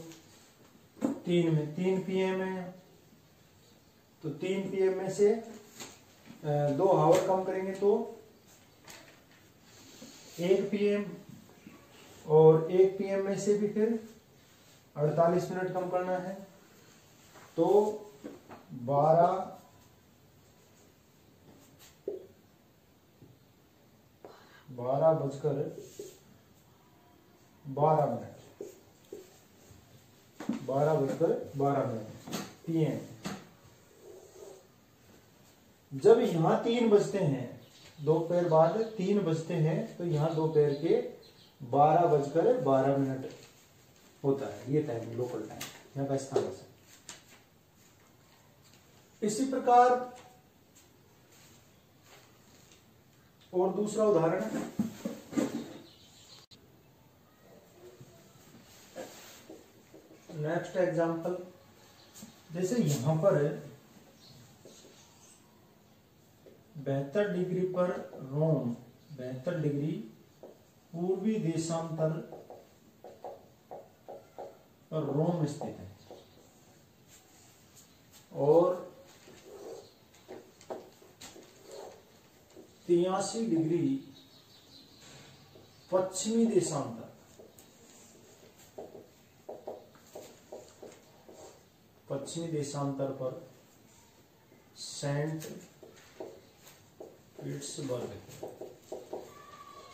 3 में। 3 PM है, तो 3 PM में से 2 आवर कम करेंगे तो 1 PM, और 1 PM में से भी फिर 48 मिनट कम करना है, तो 12 बजकर 12 मिनट, 12 बजकर 12 मिनट PM। जब यहां 3 बजते हैं, दोपहर बाद 3 बजते हैं, तो यहां दोपहर के 12 बजकर 12 मिनट होता है। ये टाइम लोकल टाइम, यहाँ का स्थान है। इसी प्रकार और दूसरा उदाहरण है, नेक्स्ट एग्जांपल, जैसे यहां पर 72 डिग्री पर रोम, 72 डिग्री पूर्वी देशांतर पर रोम स्थित है, और 83 डिग्री पश्चिमी देशांतर, पश्चिमी देशांतर पर सेंट पीटर्सबर्ग है,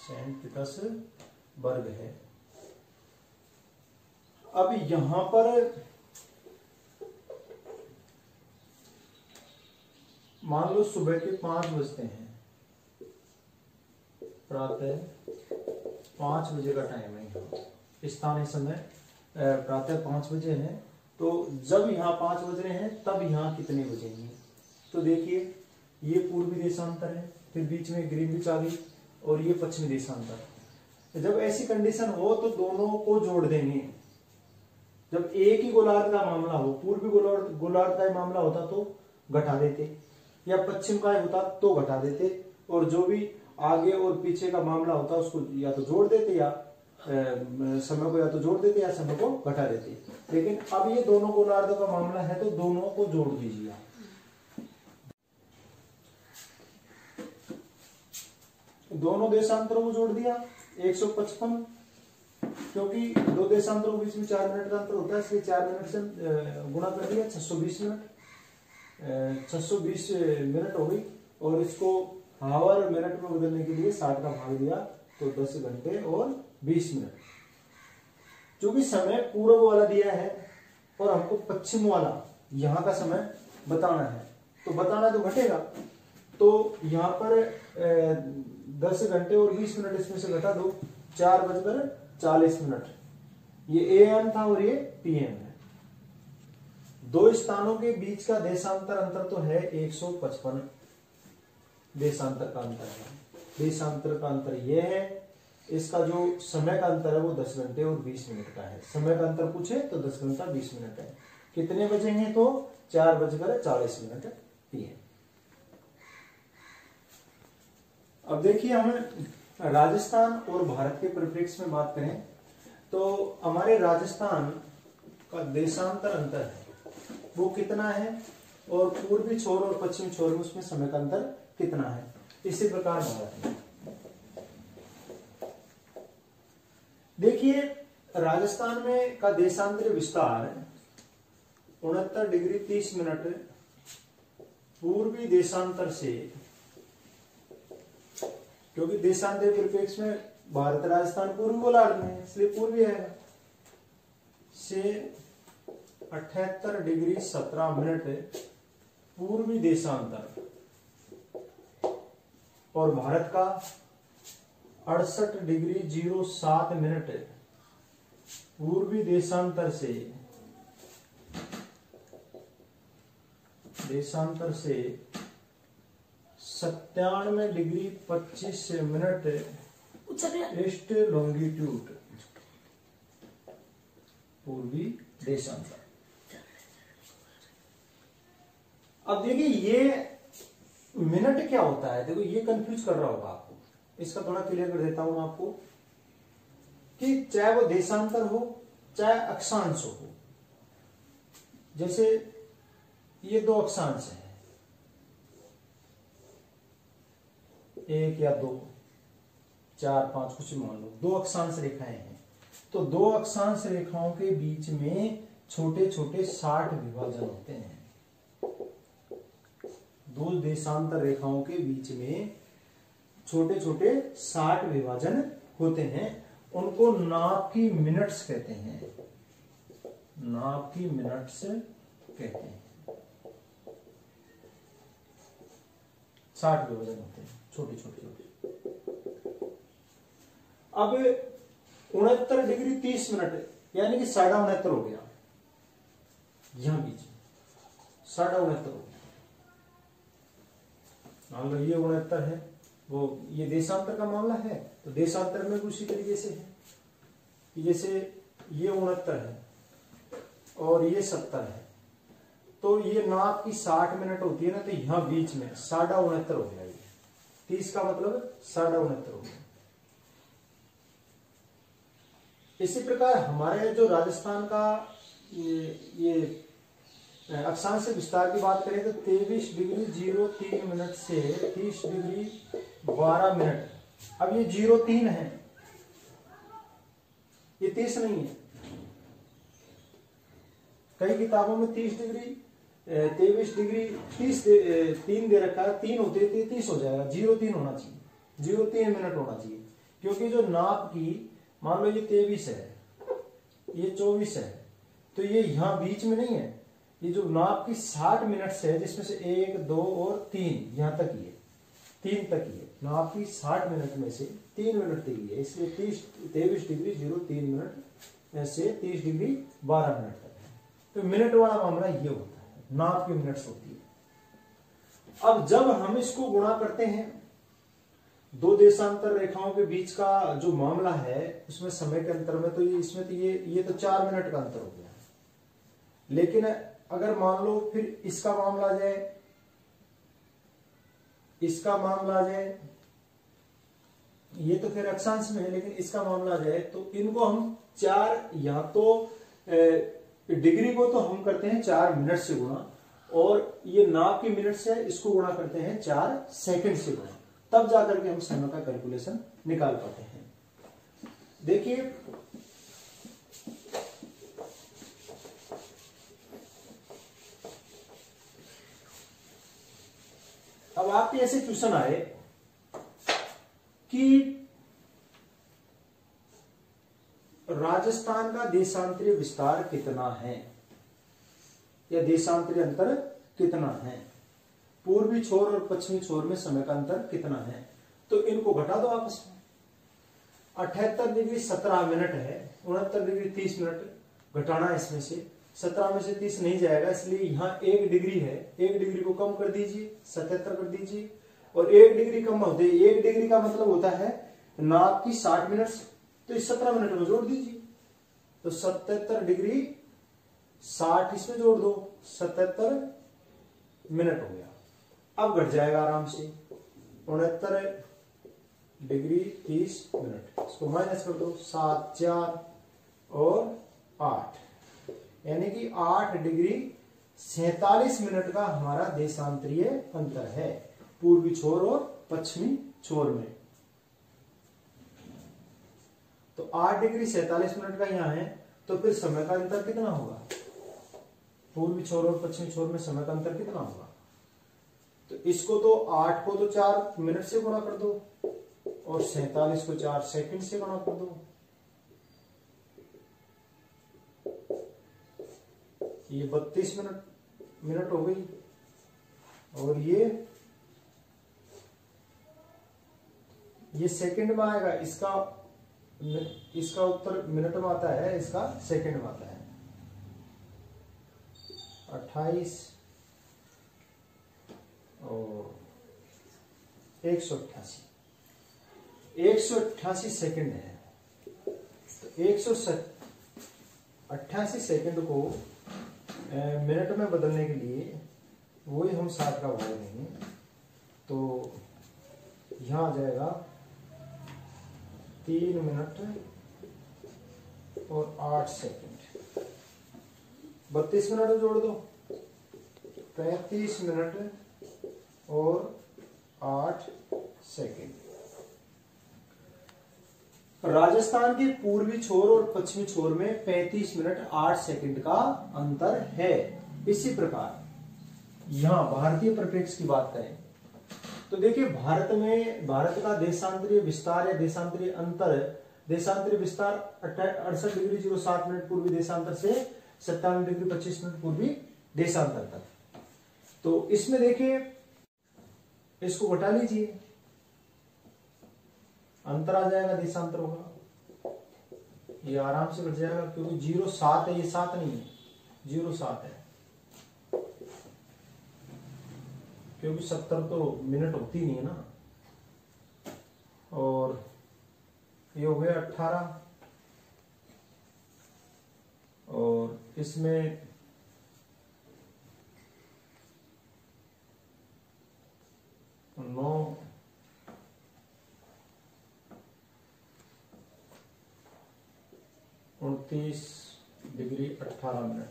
सेंट पीटर्सबर्ग है। अब यहां पर मान लो सुबह के 5 बजते हैं, प्रातः 5 बजे का टाइम है यहाँ स्थानीय समय प्रातः 5 बजे है। तो जब यहाँ 5 बज रहे हैं तब यहाँ कितने बजेंगे? तो देखिए ये पूर्वी देशांतर है, फिर बीच में ग्रीनविच आ गई और ये पश्चिमी देशांतर। जब ऐसी कंडीशन हो तो दोनों को जोड़ देंगे। जब एक ही गोलार्ध का मामला हो, पूर्वी गोलार्ध का मामला होता तो घटा देते, या पश्चिम का होता तो घटा देते, और जो भी आगे और पीछे का मामला होता उसको या तो जोड़ देते या समय को या तो जोड़ देते या समय को घटा देते। लेकिन अब ये दोनों गोलार्धों का मामला है तो दोनों को जोड़ दीजिए। दोनों देशांतरों को जोड़ दिया 155, क्योंकि दो देशांतरों के बीच में 4 मिनट का अंतर होता है, इसलिए 4 मिनट से गुणा कर दिया 620 मिनट। 620 मिनट हो गई, और इसको आवर मिनट में बदलने के लिए 60 का भाग दिया तो 10 घंटे और 20 मिनट। क्योंकि समय पूर्व वाला दिया है और हमको पश्चिम वाला यहाँ का समय बताना है, तो बताना तो घटेगा। तो यहाँ पर 10 घंटे और 20 मिनट इसमें से घटा दो, 4:40 मिनट। ये AM था और ये PM है। दो स्थानों के बीच का देशांतर अंतर तो है 155 देशांतर का अंतर है। देशांतर का अंतर यह है, इसका जो समय का अंतर है वो 10 घंटे और 20 मिनट का है। समय का अंतर पूछे तो 10 घंटा 20 मिनट है। कितने बजेंगे? तो 4:40 मिनट PM। अब देखिए, हमें राजस्थान और भारत के परिप्रेक्ष्य में बात करें तो हमारे राजस्थान का देशांतर अंतर है वो कितना है, और पूर्वी छोर और पश्चिमी छोर में उसमें समय का अंतर कितना है। इसी प्रकार भारत में देखिए, राजस्थान में का देशांतरीय विस्तार 69 डिग्री 30 मिनट पूर्वी देशांतर से, क्योंकि देशांतरीय परिप्रेक्ष्य में भारत राजस्थान पूर्वी गोलार्ध में है इसलिए पूर्वी आएगा, से 78 डिग्री 17 मिनट पूर्वी देशांतर, और भारत का 68 डिग्री 07 मिनट पूर्वी देशांतर से 97 डिग्री 25 मिनट ईस्ट लॉन्गिट्यूड पूर्वी देशांतर। अब देखिए ये मिनट क्या होता है, देखो ये कंफ्यूज कर रहा होगा आपको, इसका थोड़ा क्लियर कर देता हूं आपको कि चाहे वो देशांतर हो चाहे अक्षांश हो। जैसे ये दो अक्षांश हैं, 1 या 2, 4, 5 कुछ मान लो, दो अक्षांश रेखाएं हैं। तो दो अक्षांश रेखाओं के बीच में छोटे छोटे 60 विभाजन होते हैं। दो देशांतर रेखाओं के बीच में छोटे छोटे 60 विभाजन होते हैं, उनको नाप की मिनट्स कहते हैं। नाप की मिनट्स कहते हैं। 60 विभाजन होते हैं छोटे छोटे छोटे। अब 69 डिग्री 30 मिनट यानी कि 69.5 हो गया, यहां बीच 69.5 हो गया। मान लो ये 69 है, वो ये देशांतर का मामला है तो देशांतर में उसी तरीके से है कि जैसे ये 69 है और ये 70 है, तो ये नाप की 60 मिनट होती है ना, तो यहां बीच में 69.5 हो गया। ये 30 का मतलब 69.5 हो गया। इसी प्रकार हमारे जो राजस्थान का ये अक्षांश विस्तार की बात करें तो 23 डिग्री 03 मिनट से 30 डिग्री 12 मिनट। अब ये 03 है, ये 30 नहीं है। कई किताबों में 30 डिग्री 23 डिग्री 30 3 दे रखा है, 3 होते थे 30 हो जाएगा, 03 होना चाहिए, 03 मिनट होना चाहिए। क्योंकि जो नाप की मान लो ये 23 है, ये 24 है, तो ये यहां बीच में नहीं है। ये जो नाप की 60 मिनट है जिसमें से 1, 2 और 3 यहां तक ये 3 तक ये नाप की 60 मिनट में से 3 मिनट डिग्री है, इसलिए 23 डिग्री 03 मिनट से 30 डिग्री 12 मिनट तक है। तो मिनट वाला मामला ये होता है, नाप की मिनट्स होती है। अब जब हम इसको गुणा करते हैं दो देशांतर रेखाओं के बीच का जो मामला है उसमें समय के अंतर में, तो इसमें तो ये तो 4 मिनट का अंतर हो गया। लेकिन अगर मान लो फिर इसका मामला आ जाए, इसका मामला आ जाए, ये तो फिर अक्षांश में है, लेकिन इसका मामला आ जाए तो इनको हम 4, या तो डिग्री को तो हम करते हैं 4 मिनट से गुणा, और ये नाप की मिनट से इसको गुणा करते हैं 4 सेकंड से गुणा, तब जाकर के हम समय का कैलकुलेशन निकाल पाते हैं। देखिए अब आपके ऐसे क्वेश्चन आए कि राजस्थान का देशांतरीय विस्तार कितना है या देशांतरीय अंतर कितना है, पूर्वी छोर और पश्चिमी छोर में समय का अंतर कितना है, तो इनको घटा दो आपस में। 78 डिग्री 17 मिनट है, 69 डिग्री 30 मिनट घटाना है इसमें से, 17 में से 30 नहीं जाएगा, इसलिए यहां 1 डिग्री है, 1 डिग्री को कम कर दीजिए, 77 कर दीजिए, और 1 डिग्री कम होते, 1 डिग्री का मतलब होता है नाप की 60 मिनट, तो इस 17 मिनट में जोड़ दीजिए, तो 77 डिग्री 60 इसमें जोड़ दो, 77 मिनट हो गया। अब घट जाएगा आराम से, 69 डिग्री 30 मिनट, इसको माइनस कर दो, 7 4 और 8, यानी कि 8 डिग्री 47 मिनट का हमारा देशांतरीय अंतर है पूर्वी छोर और पश्चिमी छोर में। तो 8 डिग्री 47 मिनट का यहां है, तो फिर समय का अंतर कितना होगा, पूर्वी छोर और पश्चिमी छोर में समय का अंतर कितना होगा, तो इसको तो 8 को तो 4 मिनट से गुणा कर दो और 47 को 4 सेकंड से गुणा कर दो, ये 32 मिनट हो गई, और ये सेकंड में आएगा, इसका उत्तर मिनट में आता है, इसका सेकंड में आता है। 28 और 188 सेकंड है, तो 188 सेकंड को मिनट में बदलने के लिए वही हम 7 का भाग देंगे, तो यहां आ जाएगा 3 मिनट और 8 सेकंड, 32 मिनट जोड़ दो, 35 मिनट और 8 सेकंड। राजस्थान के पूर्वी छोर और पश्चिमी छोर में 35 मिनट 8 सेकंड का अंतर है। इसी प्रकार यहां भारतीय परिप्रेक्ष्य की बात करें तो देखिए, भारत का देशांतरीय विस्तार या देशांतरीय अंतर, देशांतरीय विस्तार 68 डिग्री 07 मिनट पूर्वी देशांतर से 57 डिग्री 25 मिनट पूर्वी देशांतर तक। तो इसमें देखिए, इसको घटा लीजिए, अंतर आ जाएगा, देशांतर होगा, ये आराम से घट जाएगा, क्योंकि 07 है, ये 7 नहीं है, 07 है, क्योंकि 70 तो मिनट होती नहीं है ना। और ये हो गया 18, और इसमें 9 29 डिग्री 18 मिनट।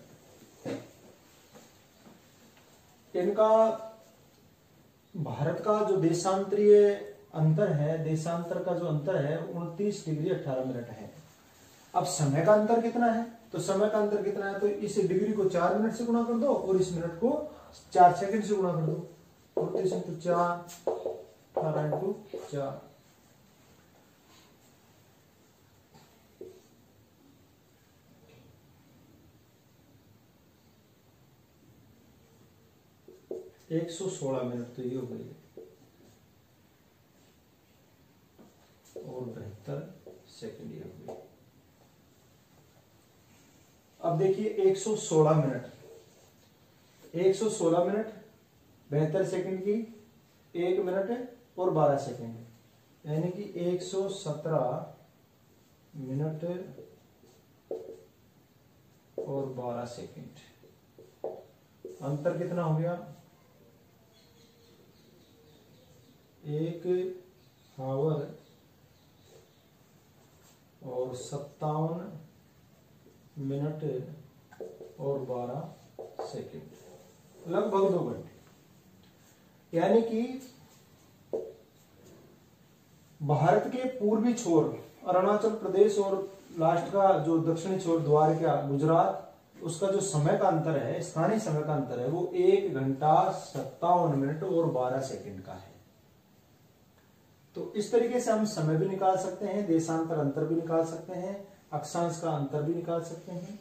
इनका भारत का जो देशांतरीय अंतर है, देशांतर का जो अंतर है 29 डिग्री 18 मिनट है। अब समय का अंतर कितना है, तो समय का अंतर कितना है, तो इस डिग्री को 4 मिनट से गुणा कर दो और इस मिनट को 4 सेकंड से गुणा कर दो, 29 इंटू 4, 18 इंटू 4, एक 116 मिनट तो ये हो गई, और अब देखिए 116 मिनट, 116 मिनट 72 सेकंड की 1 मिनट और 12 सेकंड, यानी कि 117 मिनट और 12 सेकंड। अंतर कितना हो गया? 1 आवर और 57 मिनट और 12 सेकंड, लगभग 2 घंटे। यानी कि भारत के पूर्वी छोर अरुणाचल प्रदेश और लास्ट का जो दक्षिणी छोर द्वारका गुजरात, उसका जो समय का अंतर है, स्थानीय समय का अंतर है, वो 1 घंटा 57 मिनट और 12 सेकंड का है। तो इस तरीके से हम समय भी निकाल सकते हैं, देशांतर अंतर भी निकाल सकते हैं, अक्षांश का अंतर भी निकाल सकते हैं।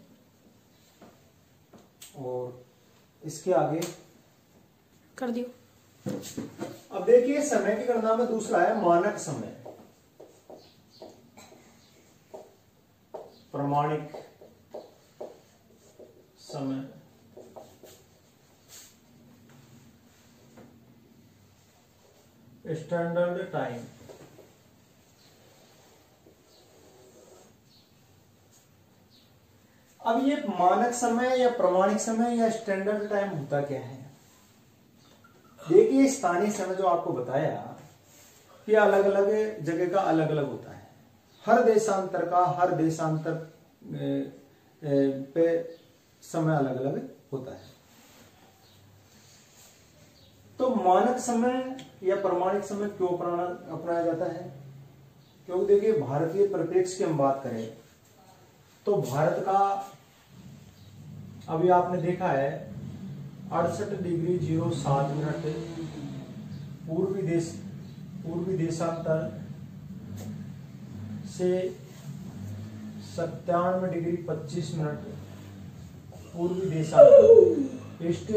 और इसके आगे कर दियो। अब देखिए समय की गणना में दूसरा है मानक समय, प्रमाणिक समय। Standard time. अब ये मानक समय या प्रमाणिक समय या स्टैंडर्ड टाइम होता क्या है? देखिए स्थानीय समय जो आपको बताया कि अलग अलग जगह का अलग अलग होता है, हर देशांतर का हर देशांतर पे समय अलग अलग होता है। तो मानक समय या प्रमाणिक समय क्यों अपनाया जाता है? क्योंकि देखिए भारतीय परिप्रेक्ष्य की हम बात करें तो भारत का अभी आपने देखा है 68 डिग्री 07 मिनट पूर्वी देशांतर से 97 डिग्री 25 मिनट पूर्वी देशांतर ईस्ट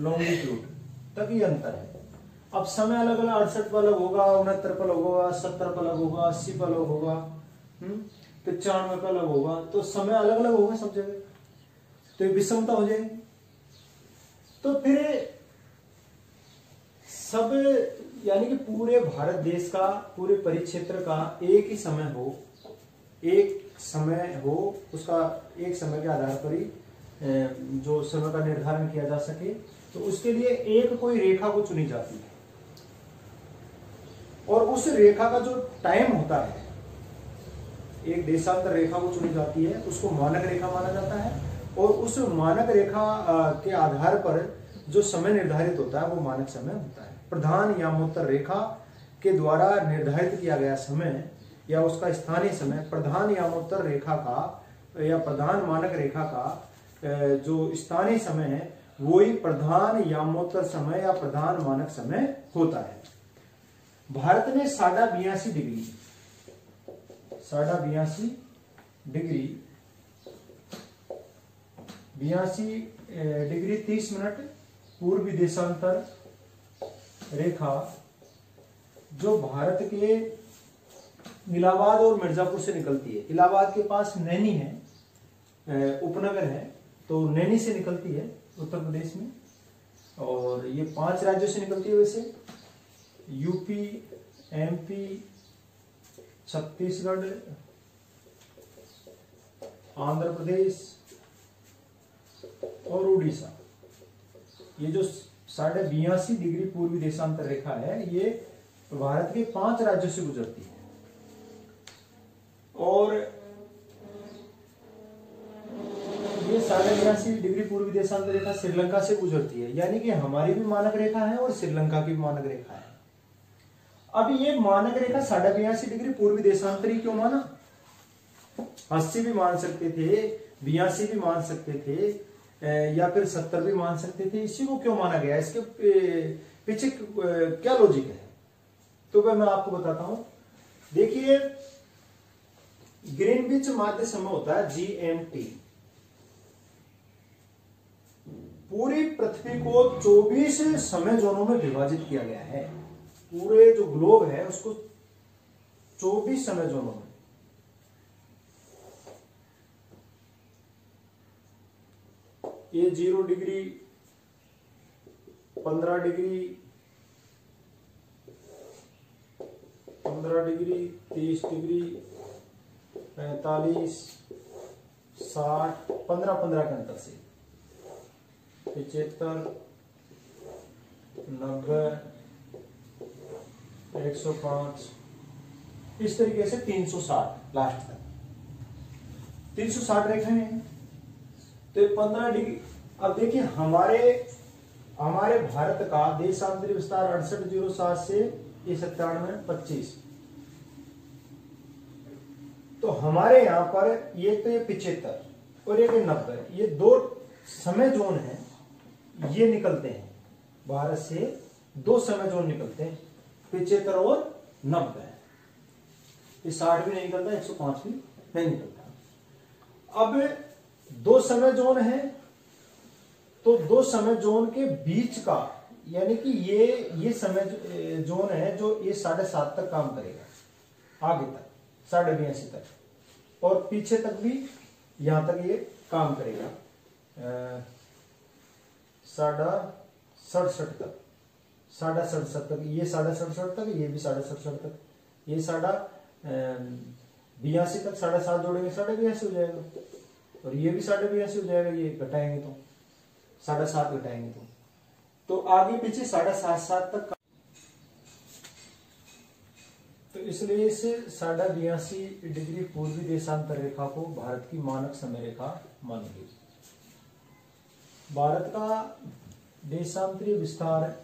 लॉन्गिट्यूड तक ये अंतर है। अब समय अलग अलग 68 पर अलग होगा, 69 पर अलग होगा, 70 पर अलग होगा, 80 पर अलग होगा, 95 पर अलग होगा, तो समय अलग अलग होगा सब जगह, तो ये विषमता हो जाएगी। तो फिर सब यानी कि पूरे भारत देश का, पूरे परिक्षेत्र का एक ही समय हो, उसका एक समय के आधार पर ही जो समय का निर्धारण किया जा सके, तो उसके लिए एक कोई रेखा को चुनी जाती है और उस रेखा का जो टाइम होता है, एक देशांतर रेखा को चुनी जाती है, उसको मानक रेखा माना जाता है और उस मानक रेखा के आधार पर जो समय निर्धारित होता है वो मानक समय होता है। प्रधान यामोत्तर रेखा के द्वारा निर्धारित किया गया समय या उसका स्थानीय समय प्रधान यामोत्तर रेखा का या प्रधान मानक रेखा का जो स्थानीय समय है वो ही प्रधान यामोत्तर समय या प्रधान मानक समय होता है। भारत ने 82.5 डिग्री 30 मिनट पूर्वी देशांतर रेखा जो भारत के इलाहाबाद और मिर्जापुर से निकलती है। इलाहाबाद के पास नैनी है, उपनगर है, तो नैनी से निकलती है उत्तर प्रदेश में, और ये 5 राज्यों से निकलती है वैसे, यूपी, एमपी, छत्तीसगढ़, आंध्र प्रदेश और उड़ीसा। ये जो 82.5 डिग्री पूर्वी देशांतर रेखा है ये भारत के 5 राज्यों से गुजरती है और ये 82.5 डिग्री पूर्वी देशांतर रेखा श्रीलंका से गुजरती है, यानी कि हमारी भी मानक रेखा है और श्रीलंका की भी मानक रेखा है। अब ये मानक रेखा 82.5 डिग्री पूर्वी देशांतरी क्यों माना? 80 भी मान सकते थे, 82 भी मान सकते थे, या फिर 70 भी मान सकते थे। इसी को क्यों माना गया? इसके पीछे क्या लॉजिक है? तो मैं आपको बताता हूं। देखिए ग्रीनविच माध्य समय होता है GMT। पूरी पृथ्वी को 24 समय जोनों में विभाजित किया गया है। पूरे जो ग्लोब है उसको 24 समय जोनों में, ये 0 डिग्री, 15 डिग्री, 15 डिग्री, 30 डिग्री, 45, 60, 15-15 के अंतर से 75, 90, 105, इस तरीके से 360 लास्ट तक 360 रेखाएं हैं। तो 15 डिग्री। अब देखिए हमारे भारत का देशांतरी विस्तार 6807 से 9725। तो हमारे यहाँ पर ये तो ये 75 और ये 90, ये दो समय जोन है, ये निकलते हैं भारत से। 2 समय जोन निकलते हैं, 75 और 90। ये 60 भी नहीं निकलता, 105 भी नहीं निकलता। अब 2 समय जोन है, तो 2 समय जोन के बीच का, यानी कि ये समय जोन है जो ये 7.5 तक काम करेगा, आगे तक 82.5 तक, और पीछे तक भी यहां तक ये काम करेगा 67.5 तक, 67.5 तक, ये 67.5 तक, ये भी 67.5 तक, ये 82.5 तक 7.5 जोड़ेंगे 82.5 हो जाएगा, और ये भी 82.5 हो जाएगा। ये घटाएंगे तो 7.5 घटाएंगे तो आगे पीछे 7.5 तक। तो इसलिए इस 82.5 डिग्री पूर्वी देशांतर रेखा को भारत की मानक समय रेखा मान ली। भारत का देशांतरीय विस्तार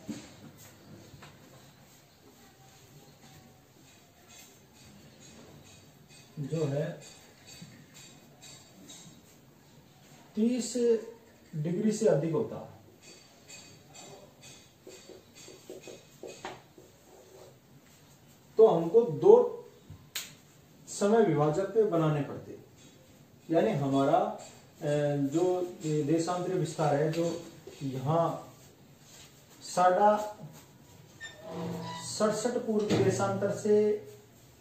जो है 30 डिग्री से अधिक होता है। तो हमको 2 समय विभाजक बनाने पड़ते, यानी हमारा जो देशांतरीय विस्तार है, जो यहाँ 67 पूर्व देशांतर से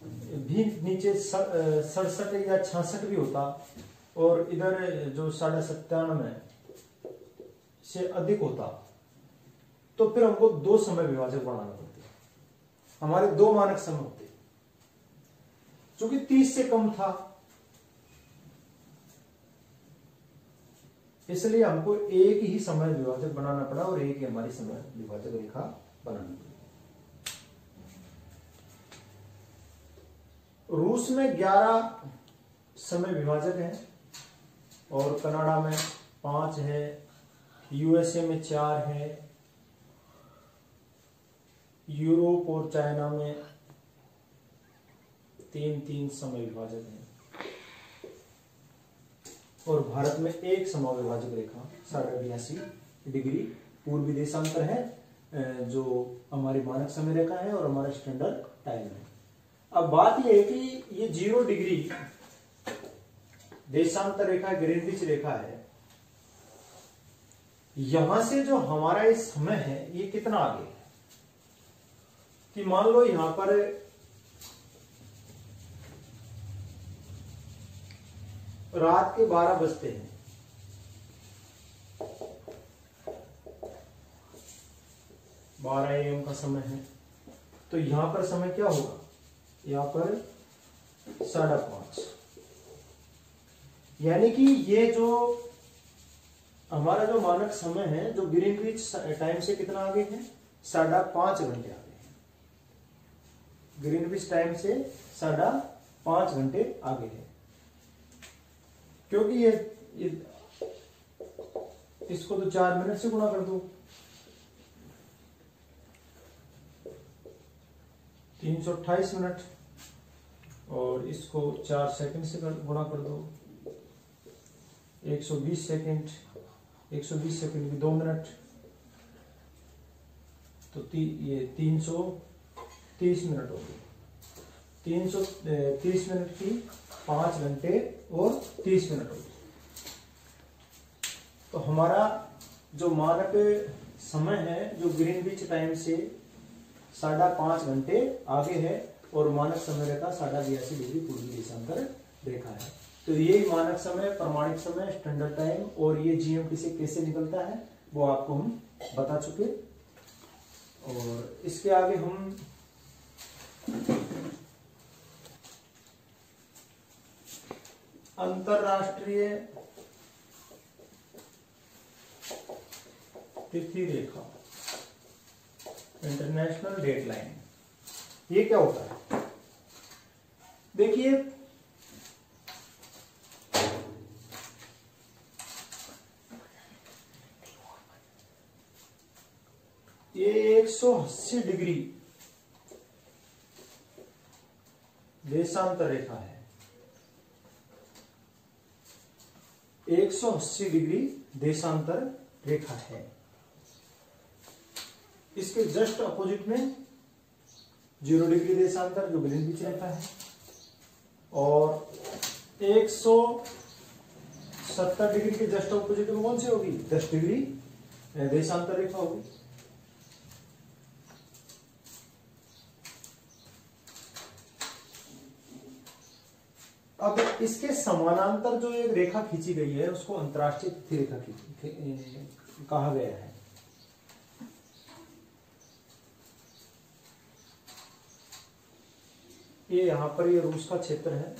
भी नीचे 67 या 66 भी होता, और इधर जो 97.5 से अधिक होता, तो फिर हमको 2 समय विभाजक बनाना पड़ते। हमारे 2 मानक समय होते, क्योंकि 30 से कम था, इसलिए हमको एक ही समय विभाजक बनाना पड़ा और एक ही हमारी समय विभाजक रेखा बनानी पड़ी। रूस में 11 समय विभाजक हैं, और कनाडा में 5 है, यूएसए में 4 है, यूरोप और चाइना में 3 समय विभाजक हैं, और भारत में 1 समय विभाजक रेखा 82.5 डिग्री पूर्वी देशांतर है, जो हमारी मानक समय रेखा है और हमारा स्टैंडर्ड टाइम है। अब बात यह है कि ये 0 डिग्री देशांतर रेखा, ग्रीनविच रेखा है, यहां से जो हमारा ये समय है ये कितना आगे है, कि मान लो यहां पर रात के 12 बजते हैं, 12 AM का समय है, तो यहां पर समय क्या होगा, यहां पर 5:30, यानी कि ये जो हमारा जो मानक समय है, जो ग्रीनविच टाइम से कितना आगे है, 5.5 घंटे आगे है। ग्रीनविच टाइम से 5.5 घंटे आगे है, क्योंकि ये इसको तो 4 मिनट से गुणा कर दो, 328 मिनट, और इसको 4 सेकंड से गुणा कर दो, 120 सेकंड, 120 सेकंड की 2 मिनट, तो ये 330 मिनट हो गई। 330 मिनट की 5 घंटे और 30 मिनट हो गई। तो हमारा जो मानक समय है, जो ग्रीनविच टाइम से 5.5 घंटे आगे है, और मानक समय रेखा 82.5 डिग्री पूर्वी देशांतर रेखा है। तो ये मानक समय, प्रमाणित समय, स्टैंडर्ड टाइम, और ये जीएमटी से कैसे निकलता है वो आपको हम बता चुके। और इसके आगे हम अंतरराष्ट्रीय तिथि रेखा, इंटरनेशनल डेडलाइन, ये क्या होता है? देखिए, ये 180 डिग्री देशांतर रेखा है। 180 डिग्री देशांतर रेखा है। इसके जस्ट अपोजिट में 0 डिग्री देशांतर जो ग्रीन बीच रेखा है, और 170 डिग्री के जस्ट अपोजिट में कौन सी होगी? 10 डिग्री देशांतर रेखा होगी। अब इसके समानांतर जो एक रेखा खींची गई है उसको अंतरराष्ट्रीय तिथि रेखा कहा गया है। ये यहां पर ये रूस का क्षेत्र है,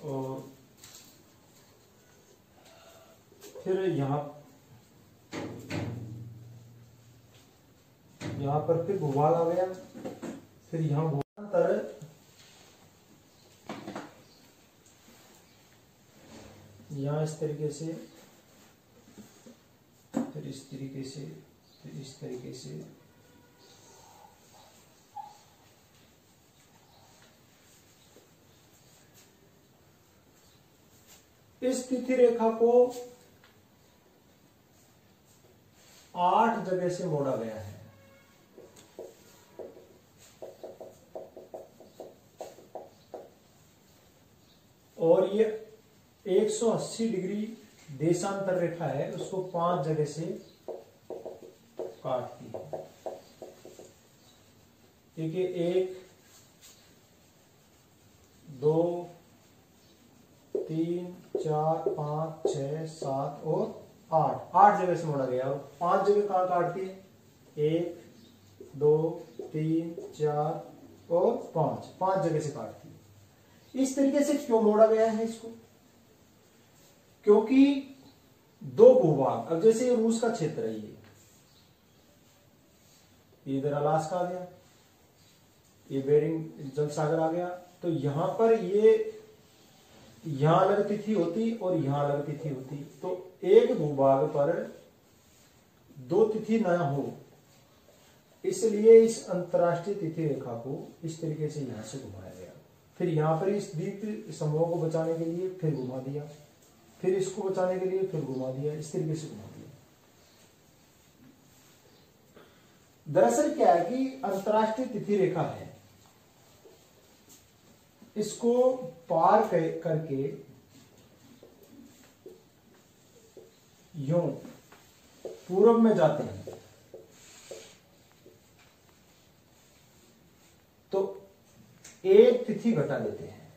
और फिर यहां पर फिर भूभाग आ गया, फिर यहां भूभाग, यहां इस तरीके से, फिर इस तरीके से, फिर इस तरीके से, इस तिथि रेखा को 8 जगह से मोड़ा गया है। और ये 180 डिग्री देशांतर रेखा है, उसको 5 जगह से काटती है। देखिए, 1, 2, 3, 4, 5, 6, 7 और 8 जगह से मोड़ा गया, और 5 जगह कहां काटती है? 1, 2, 3, 4 और 5 जगह से काटती है। इस तरीके से क्यों मोड़ा गया है इसको? क्योंकि 2 भूभाग, अब जैसे ये रूस का क्षेत्र है, ये इधर अलास्का आ गया, ये बेरिंग जल सागर आ गया, तो यहां पर ये यहां अलग तिथि होती और यहां अलग तिथि होती, तो एक भूभाग पर 2 तिथि न हो, इसलिए इस अंतरराष्ट्रीय तिथि रेखा को इस तरीके से यहां से घुमाया गया। फिर यहां पर इस द्वीप समूह को बचाने के लिए फिर घुमा दिया, फिर इसको बचाने के लिए फिर घुमा दिया, इस तरीके से घुमा दिया। दरअसल क्या है कि अंतरराष्ट्रीय तिथि रेखा है, इसको पार करके यूं पूर्व में जाते हैं तो एक तिथि घटा देते हैं,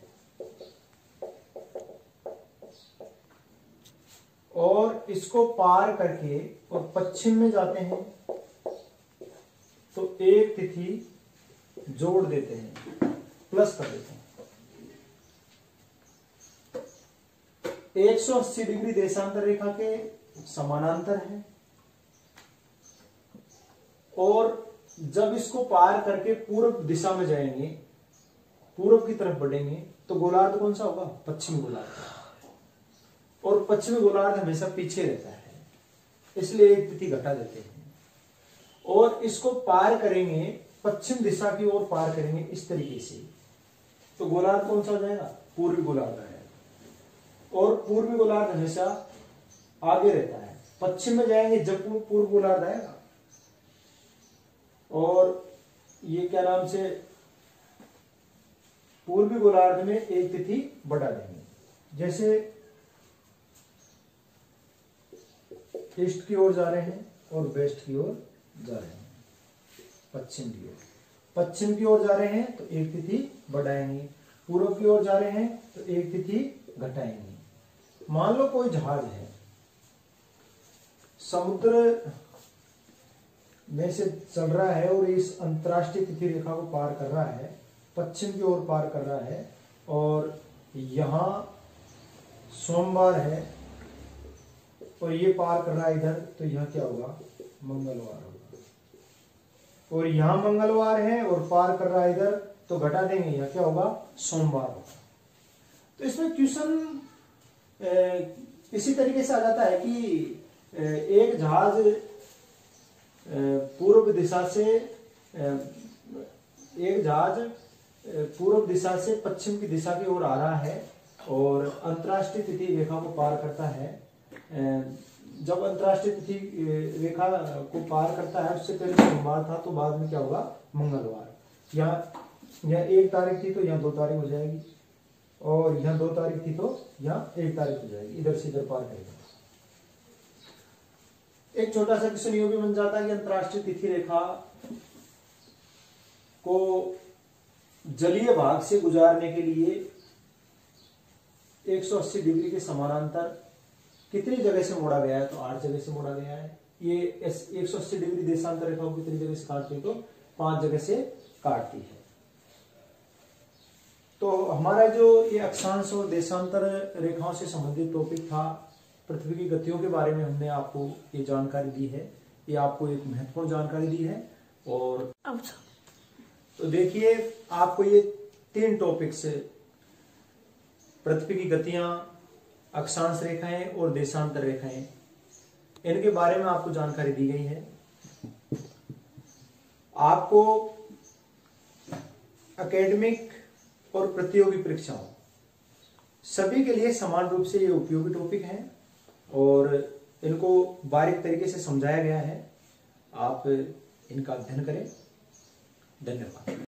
और इसको पार करके और पश्चिम में जाते हैं तो एक तिथि जोड़ देते हैं, प्लस कर देते हैं। 180 डिग्री देशांतर रेखा के समानांतर है, और जब इसको पार करके पूर्व दिशा में जाएंगे, पूर्व की तरफ बढ़ेंगे, तो गोलार्ध कौन सा होगा? पश्चिमी गोलार्ध, और पश्चिमी गोलार्ध हमेशा पीछे रहता है, इसलिए एक तिथि घटा देते हैं, और इसको पार करेंगे, पश्चिम दिशा की ओर पार करेंगे इस तरीके से, तो गोलार्ध कौन सा हो जाएगा? पूर्वी गोलार्ध है, और पूर्वी गोलार्ध हमेशा आगे रहता है, पश्चिम में जाएंगे जब पूर्व गोलार्ध आएगा, और ये क्या नाम से पूर्वी गोलार्ध में एक तिथि बढ़ा देंगे। जैसे ईस्ट की ओर जा रहे हैं और वेस्ट की ओर जा रहे हैं, पश्चिम की ओर। पश्चिम की ओर जा रहे हैं तो एक तिथि बढ़ाएंगे, पूर्व की ओर जा रहे हैं तो एक तिथि घटाएंगे। मान लो कोई जहाज है, समुद्र में से चल रहा है और इस अंतरराष्ट्रीय तिथि रेखा को पार कर रहा है, पश्चिम की ओर पार कर रहा है, और यहाँ सोमवार है और ये पार कर रहा है इधर, तो यह क्या होगा, मंगलवार होगा। और यहाँ मंगलवार है और पार कर रहा है इधर, तो घटा देंगे, यह क्या होगा, सोमवार होगा। तो इसमें क्वेश्चन इसी तरीके से आ जाता है कि एक जहाज पूर्व दिशा से पश्चिम की दिशा की ओर आ रहा है और अंतरराष्ट्रीय तिथि रेखा को पार करता है। जब अंतरराष्ट्रीय तिथि रेखा को पार करता है, उससे पहले सोमवार था तो बाद में क्या होगा, मंगलवार। यहाँ 1 तारीख थी तो यहाँ 2 तारीख हो जाएगी, और यहाँ 2 तारीख थी तो यहाँ 1 तारीख हो जाएगी, इधर से इधर पार करेगा। एक छोटा सा क्वेश्चन ये भी बन जाता है कि अंतरराष्ट्रीय तिथि रेखा को जलीय भाग से गुजारने के लिए 180 डिग्री के समानांतर कितनी जगह से मोड़ा गया है, तो 8 जगह से मोड़ा गया है। ये 180 डिग्री देशांतर रेखा को कितनी जगह से काटती है, तो 5 जगह से काटती है। तो हमारा जो ये अक्षांश और देशांतर रेखाओं से संबंधित टॉपिक था, पृथ्वी की गतियों के बारे में हमने आपको ये जानकारी दी है, ये आपको एक महत्वपूर्ण जानकारी दी है। और तो देखिए, आपको ये 3 टॉपिक्स, पृथ्वी की गतियां, अक्षांश रेखाएं और देशांतर रेखाएं, इनके बारे में आपको जानकारी दी गई है। आपको एकेडमिक और प्रतियोगी परीक्षाओं सभी के लिए समान रूप से ये उपयोगी टॉपिक हैं और इनको बारीक तरीके से समझाया गया है। आप इनका अध्ययन करें। धन्यवाद।